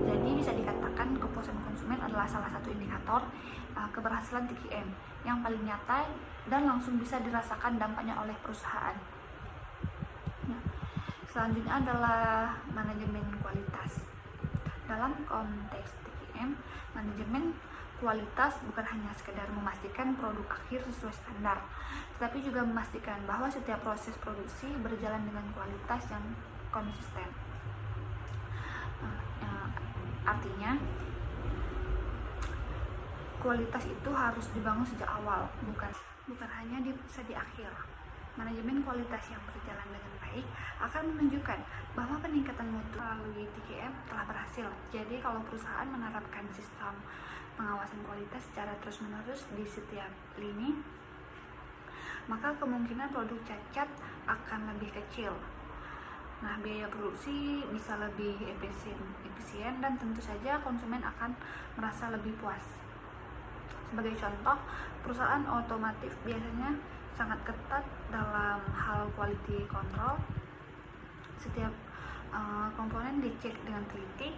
Jadi bisa dikatakan kepuasan konsumen adalah salah satu indikator keberhasilan TQM yang paling nyata dan langsung bisa dirasakan dampaknya oleh perusahaan. Nah, selanjutnya adalah manajemen kualitas. Dalam konteks TQM, manajemen kualitas bukan hanya sekedar memastikan produk akhir sesuai standar, tetapi juga memastikan bahwa setiap proses produksi berjalan dengan kualitas yang konsisten. Artinya, kualitas itu harus dibangun sejak awal, bukan hanya di akhir. Manajemen kualitas yang berjalan dengan baik akan menunjukkan bahwa peningkatan mutu melalui TQM telah berhasil. Jadi kalau perusahaan menerapkan sistem pengawasan kualitas secara terus-menerus di setiap lini, maka kemungkinan produk cacat akan lebih kecil. Nah, biaya produksi bisa lebih efisien dan tentu saja konsumen akan merasa lebih puas. Sebagai contoh, perusahaan otomotif biasanya sangat ketat dalam hal quality control. Setiap komponen dicek dengan teliti,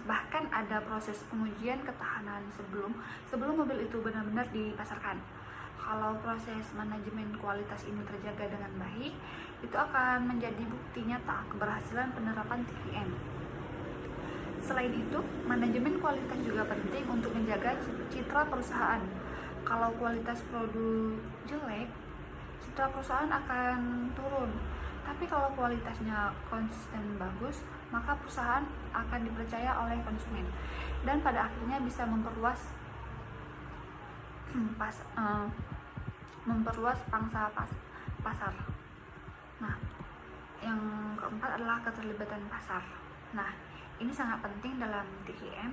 bahkan ada proses pengujian ketahanan sebelum mobil itu benar-benar dipasarkan. Kalau proses manajemen kualitas ini terjaga dengan baik, itu akan menjadi bukti nyata keberhasilan penerapan TQM. Selain itu, manajemen kualitas juga penting untuk menjaga citra perusahaan. Kalau kualitas produk jelek, citra perusahaan akan turun. Tapi kalau kualitasnya konsisten bagus, maka perusahaan akan dipercaya oleh konsumen dan pada akhirnya bisa memperluas pangsa pasar. Nah, yang keempat adalah keterlibatan pasar. Nah, ini sangat penting dalam TQM.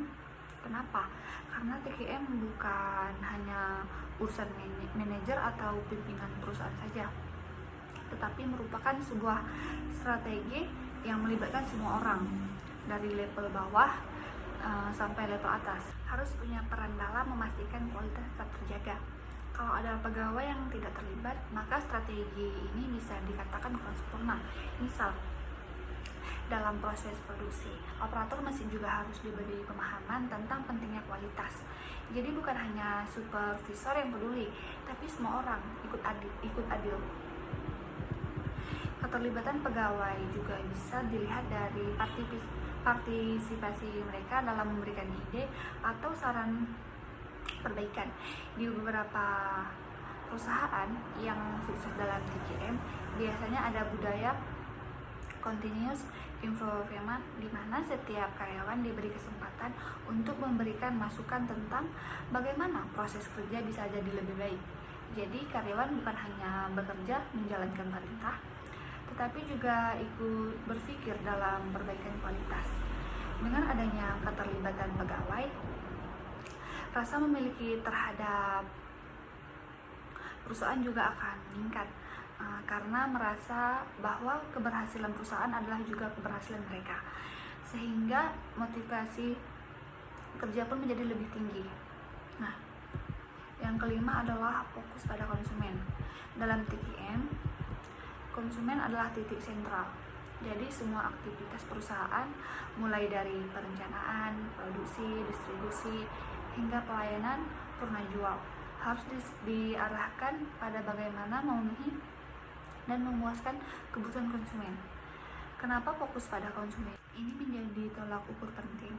Kenapa? Karena TQM bukan hanya urusan manajer atau pimpinan perusahaan saja, tetapi merupakan sebuah strategi yang melibatkan semua orang, dari level bawah sampai level atas. Harus punya peran dalam memastikan kualitas tetap terjaga. Kalau ada pegawai yang tidak terlibat, maka strategi ini bisa dikatakan kurang sempurna. Misal, dalam proses produksi, operator mesin juga harus diberi pemahaman tentang pentingnya kualitas. Jadi bukan hanya supervisor yang peduli, tapi semua orang ikut adil. Keterlibatan pegawai juga bisa dilihat dari partisipasi mereka dalam memberikan ide atau saran perbaikan. Di beberapa perusahaan yang sukses dalam TQM, biasanya ada budaya continuous improvement, di mana setiap karyawan diberi kesempatan untuk memberikan masukan tentang bagaimana proses kerja bisa jadi lebih baik. Jadi karyawan bukan hanya bekerja menjalankan perintah, tetapi juga ikut berpikir dalam perbaikan kualitas. Dengan adanya keterlibatan pegawai, rasa memiliki terhadap perusahaan juga akan meningkat, karena merasa bahwa keberhasilan perusahaan adalah juga keberhasilan mereka, sehingga motivasi kerja pun menjadi lebih tinggi. Nah, yang kelima adalah fokus pada konsumen. Dalam TQM, konsumen adalah titik sentral. Jadi semua aktivitas perusahaan, mulai dari perencanaan, produksi, distribusi, hingga pelayanan purna jual, harus diarahkan pada bagaimana memenuhi dan memuaskan kebutuhan konsumen. Kenapa fokus pada konsumen? Ini menjadi tolak ukur penting,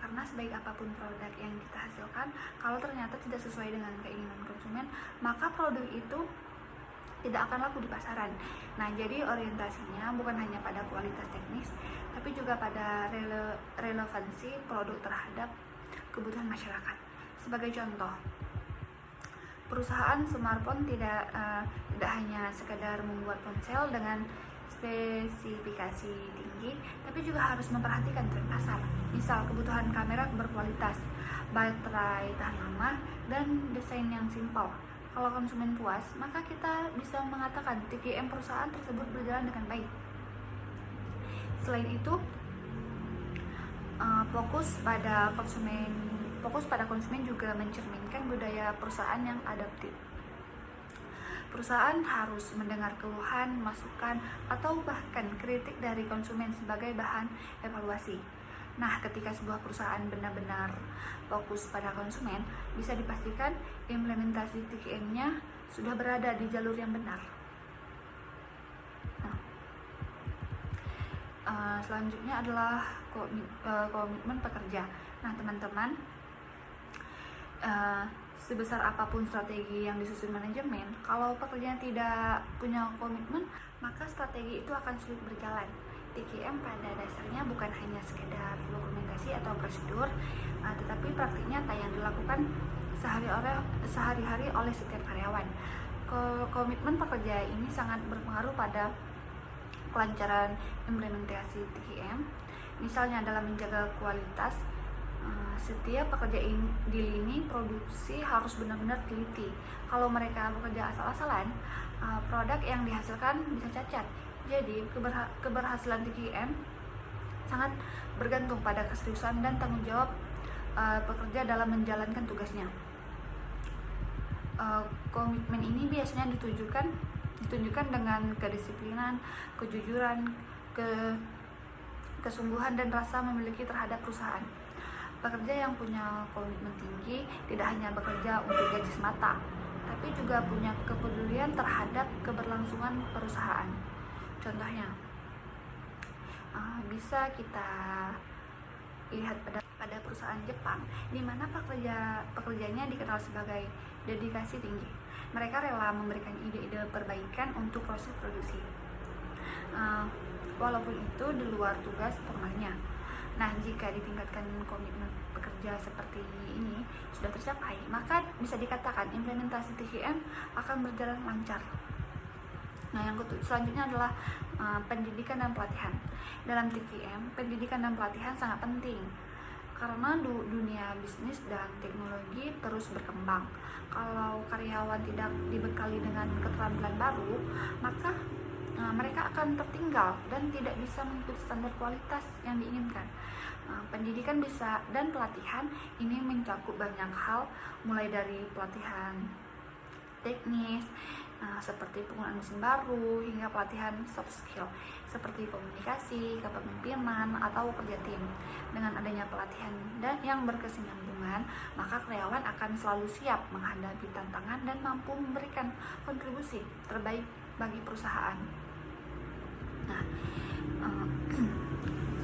karena sebaik apapun produk yang kita hasilkan, kalau ternyata tidak sesuai dengan keinginan konsumen, maka produk itu tidak akan laku di pasaran. Nah, jadi orientasinya bukan hanya pada kualitas teknis, tapi juga pada relevansi produk terhadap kebutuhan masyarakat. Sebagai contoh, perusahaan smartphone tidak hanya sekedar membuat ponsel dengan spesifikasi tinggi, tapi juga harus memperhatikan tren pasar. Misal kebutuhan kamera berkualitas, baterai tahan lama, dan desain yang simpel. Kalau konsumen puas, maka kita bisa mengatakan TKM perusahaan tersebut berjalan dengan baik. Selain itu, fokus pada konsumen juga mencerminkan budaya perusahaan yang adaptif. Perusahaan harus mendengar keluhan, masukan, atau bahkan kritik dari konsumen sebagai bahan evaluasi. Nah, ketika sebuah perusahaan benar-benar fokus pada konsumen, bisa dipastikan implementasi TKM-nya sudah berada di jalur yang benar. Selanjutnya adalah komitmen pekerja. Nah, teman-teman, sebesar apapun strategi yang disusun manajemen, kalau pekerjanya tidak punya komitmen, maka strategi itu akan sulit berjalan. TKM pada dasarnya bukan hanya sekedar dokumentasi atau prosedur, tetapi praktiknya yang dilakukan sehari-hari oleh setiap karyawan. Komitmen pekerja ini sangat berpengaruh pada kelancaran implementasi TKM. Misalnya dalam menjaga kualitas, setiap pekerja di lini produksi harus benar-benar teliti. Kalau mereka bekerja asal-asalan, produk yang dihasilkan bisa cacat. Jadi keberhasilan TKM sangat bergantung pada keseriusan dan tanggung jawab pekerja dalam menjalankan tugasnya. Komitmen ini biasanya ditunjukkan dengan kedisiplinan, kejujuran, kesungguhan, dan rasa memiliki terhadap perusahaan. Pekerja yang punya komitmen tinggi tidak hanya bekerja untuk gaji semata, tapi juga punya kepedulian terhadap keberlangsungan perusahaan. Contohnya, bisa kita lihat pada perusahaan Jepang, di mana pekerjanya dikenal sebagai dedikasi tinggi. Mereka rela memberikan ide-ide perbaikan untuk proses produksi, walaupun itu di luar tugas formalnya. Nah, jika ditingkatkan komitmen pekerja seperti ini sudah tercapai, maka bisa dikatakan implementasi TKM akan berjalan lancar. Nah, yang selanjutnya adalah pendidikan dan pelatihan. Dalam TKM, pendidikan dan pelatihan sangat penting karena dunia bisnis dan teknologi terus berkembang. Kalau karyawan tidak dibekali dengan keterampilan baru, maka mereka akan tertinggal dan tidak bisa mengikuti standar kualitas yang diinginkan. Pendidikan dan pelatihan ini mencakup banyak hal, mulai dari pelatihan teknis seperti penggunaan mesin baru, hingga pelatihan soft skill seperti komunikasi, kepemimpinan, atau kerja tim. Dengan adanya pelatihan yang berkesinambungan, maka karyawan akan selalu siap menghadapi tantangan dan mampu memberikan kontribusi terbaik bagi perusahaan. Nah,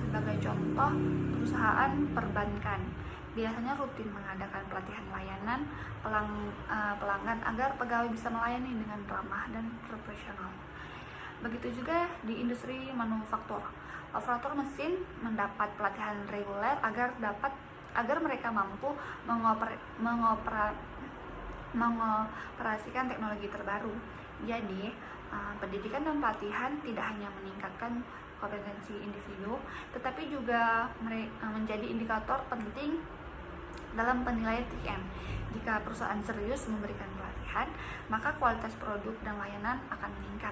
sebagai contoh, perusahaan perbankan biasanya rutin mengadakan pelatihan layanan pelanggan agar pegawai bisa melayani dengan ramah dan profesional. Begitu juga di industri manufaktur. Operator mesin mendapat pelatihan reguler agar mereka mampu mengoperasikan teknologi terbaru. Jadi, pendidikan dan pelatihan tidak hanya meningkatkan kompetensi individu, tetapi juga menjadi indikator penting dalam penilaian TKM. Jika perusahaan serius memberikan pelatihan, maka kualitas produk dan layanan akan meningkat,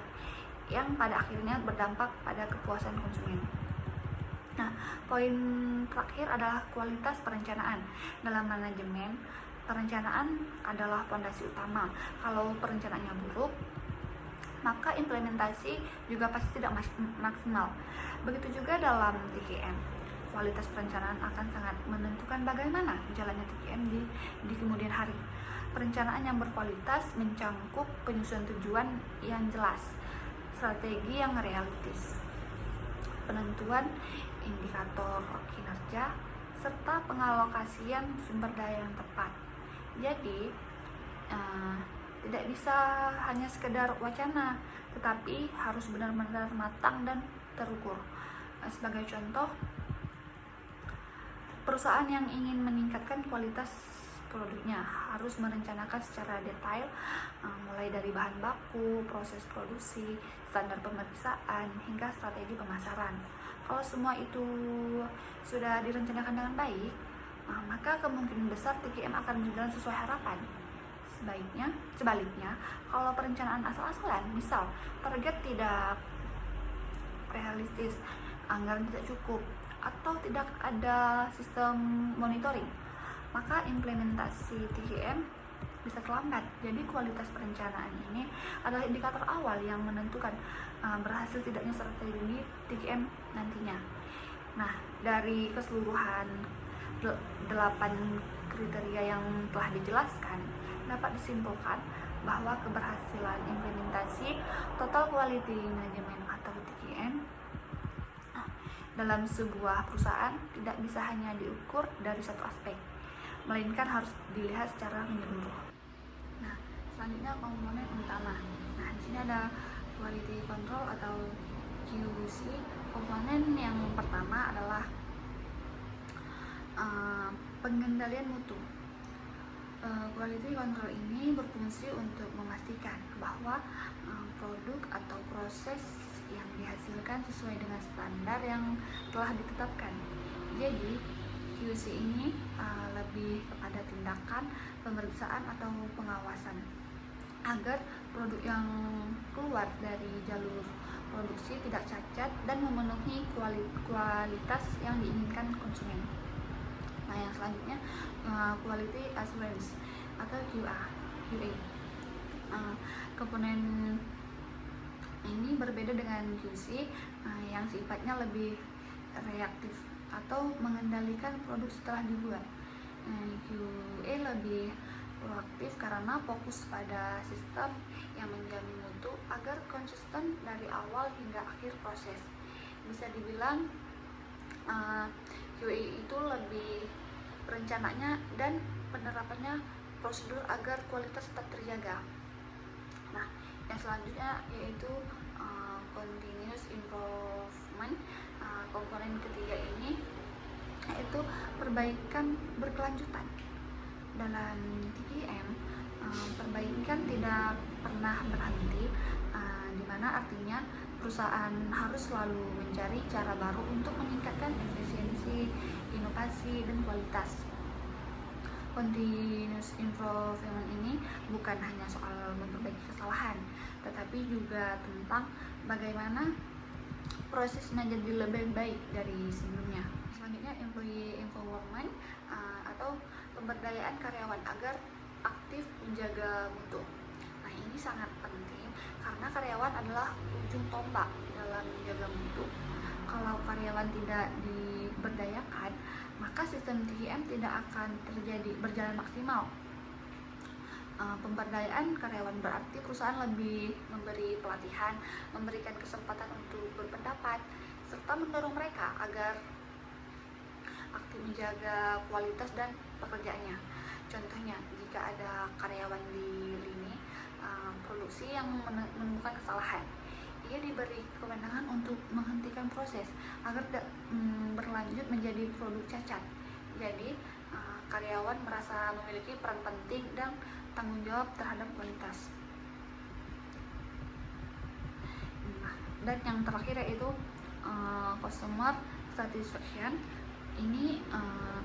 yang pada akhirnya berdampak pada kepuasan konsumen. Nah, poin terakhir adalah kualitas perencanaan. Dalam manajemen, perencanaan adalah fondasi utama. Kalau perencanaannya buruk, maka implementasi juga pasti tidak maksimal. Begitu juga dalam TKM. Kualitas perencanaan akan sangat menentukan bagaimana jalannya TKM di kemudian hari. Perencanaan yang berkualitas mencangkup penyusunan tujuan yang jelas, strategi yang realistis, penentuan indikator kinerja, serta pengalokasian sumber daya yang tepat. Jadi tidak bisa hanya sekedar wacana, tetapi harus benar-benar matang dan terukur. Sebagai contoh, perusahaan yang ingin meningkatkan kualitas produknya harus merencanakan secara detail, mulai dari bahan baku, proses produksi, standar pemeriksaan, hingga strategi pemasaran. Kalau semua itu sudah direncanakan dengan baik, maka kemungkinan besar TKM akan berjalan sesuai harapan. Sebaliknya, kalau perencanaan asal-asalan, misal target tidak realistis, anggaran tidak cukup, atau tidak ada sistem monitoring, maka implementasi TKM bisa terlambat. Jadi kualitas perencanaan ini adalah indikator awal yang menentukan berhasil tidaknya strategi TKM nantinya. Nah, dari keseluruhan 8 kriteria yang telah dijelaskan, dapat disimpulkan bahwa keberhasilan implementasi Total Quality Management atau TQM dalam sebuah perusahaan tidak bisa hanya diukur dari satu aspek, melainkan harus dilihat secara menyeluruh. Nah, selanjutnya komponen utama. Nah, di sini ada quality control atau QC. Komponen yang pertama adalah pengendalian mutu. Quality control ini berfungsi untuk memastikan bahwa produk atau proses yang dihasilkan sesuai dengan standar yang telah ditetapkan. Jadi QC ini lebih kepada tindakan pemeriksaan atau pengawasan agar produk yang keluar dari jalur produksi tidak cacat dan memenuhi kualitas yang diinginkan konsumen. Nah, yang selanjutnya quality assurance atau QA. Komponen ini berbeda dengan QC yang sifatnya lebih reaktif atau mengendalikan produk setelah dibuat. QA lebih proaktif karena fokus pada sistem yang menjamin mutu agar konsisten dari awal hingga akhir proses. Bisa dibilang QA itu lebih rencananya dan penerapannya prosedur agar kualitas tetap terjaga. Nah, yang selanjutnya yaitu continuous improvement. Komponen ketiga ini yaitu perbaikan berkelanjutan. Dalam TKM, perbaikan tidak pernah berhenti, di mana artinya perusahaan harus selalu mencari cara baru untuk meningkatkan efisiensi, inovasi, dan kualitas. Continuous improvement ini bukan hanya soal memperbaiki kesalahan, tetapi juga tentang bagaimana proses menjadi lebih baik dari sebelumnya. Selanjutnya employee empowerment atau pemberdayaan karyawan agar aktif menjaga mutu. Nah, ini sangat penting karena karyawan adalah ujung tombak dalam menjaga mutu. Kalau karyawan tidak diberdayakan, maka sistem TKM tidak akan berjalan maksimal. Pemberdayaan karyawan berarti perusahaan lebih memberi pelatihan, memberikan kesempatan untuk berpendapat, serta mendorong mereka agar aktif menjaga kualitas dan pekerjaannya. Contohnya, jika ada karyawan di lini produksi yang menemukan kesalahan, ia diberi kewenangan untuk menghentikan proses agar tidak berlanjut menjadi produk cacat. Jadi, karyawan merasa memiliki peran penting dan tanggung jawab terhadap kualitas. Nah, dan yang terakhir yaitu customer satisfaction.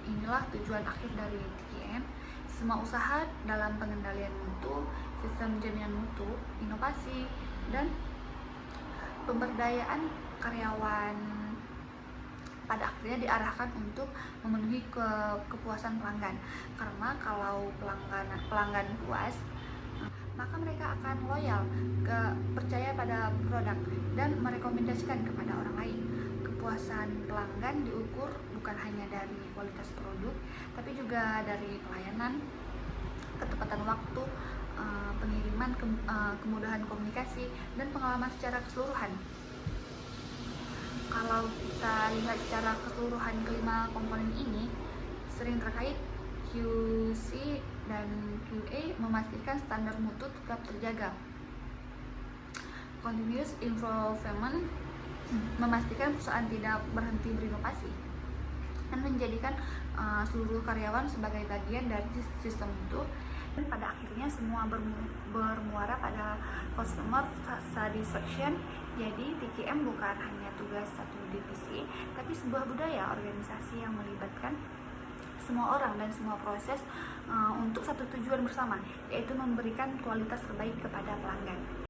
Inilah tujuan akhir dari TKM. Semua usaha dalam pengendalian mutu, sistem jaminan mutu, inovasi, dan pemberdayaan karyawan pada akhirnya diarahkan untuk memenuhi kepuasan pelanggan. Karena kalau pelanggan puas, maka mereka akan loyal, percaya pada produk, dan merekomendasikan kepada orang lain. Kepuasan pelanggan diukur bukan hanya dari kualitas produk, tapi juga dari pelayanan, ketepatan waktu, pengiriman, kemudahan komunikasi, dan pengalaman secara keseluruhan. Kalau kita lihat secara keseluruhan kelima komponen ini sering terkait. QC dan QA memastikan standar mutu tetap terjaga. Continuous improvement memastikan perusahaan tidak berhenti berinovasi dan menjadikan seluruh karyawan sebagai bagian dari sistem itu. Dan pada akhirnya semua bermuara pada customer satisfaction. Jadi TQM bukan hanya tugas satu divisi, tapi sebuah budaya organisasi yang melibatkan semua orang dan semua proses untuk satu tujuan bersama, yaitu memberikan kualitas terbaik kepada pelanggan.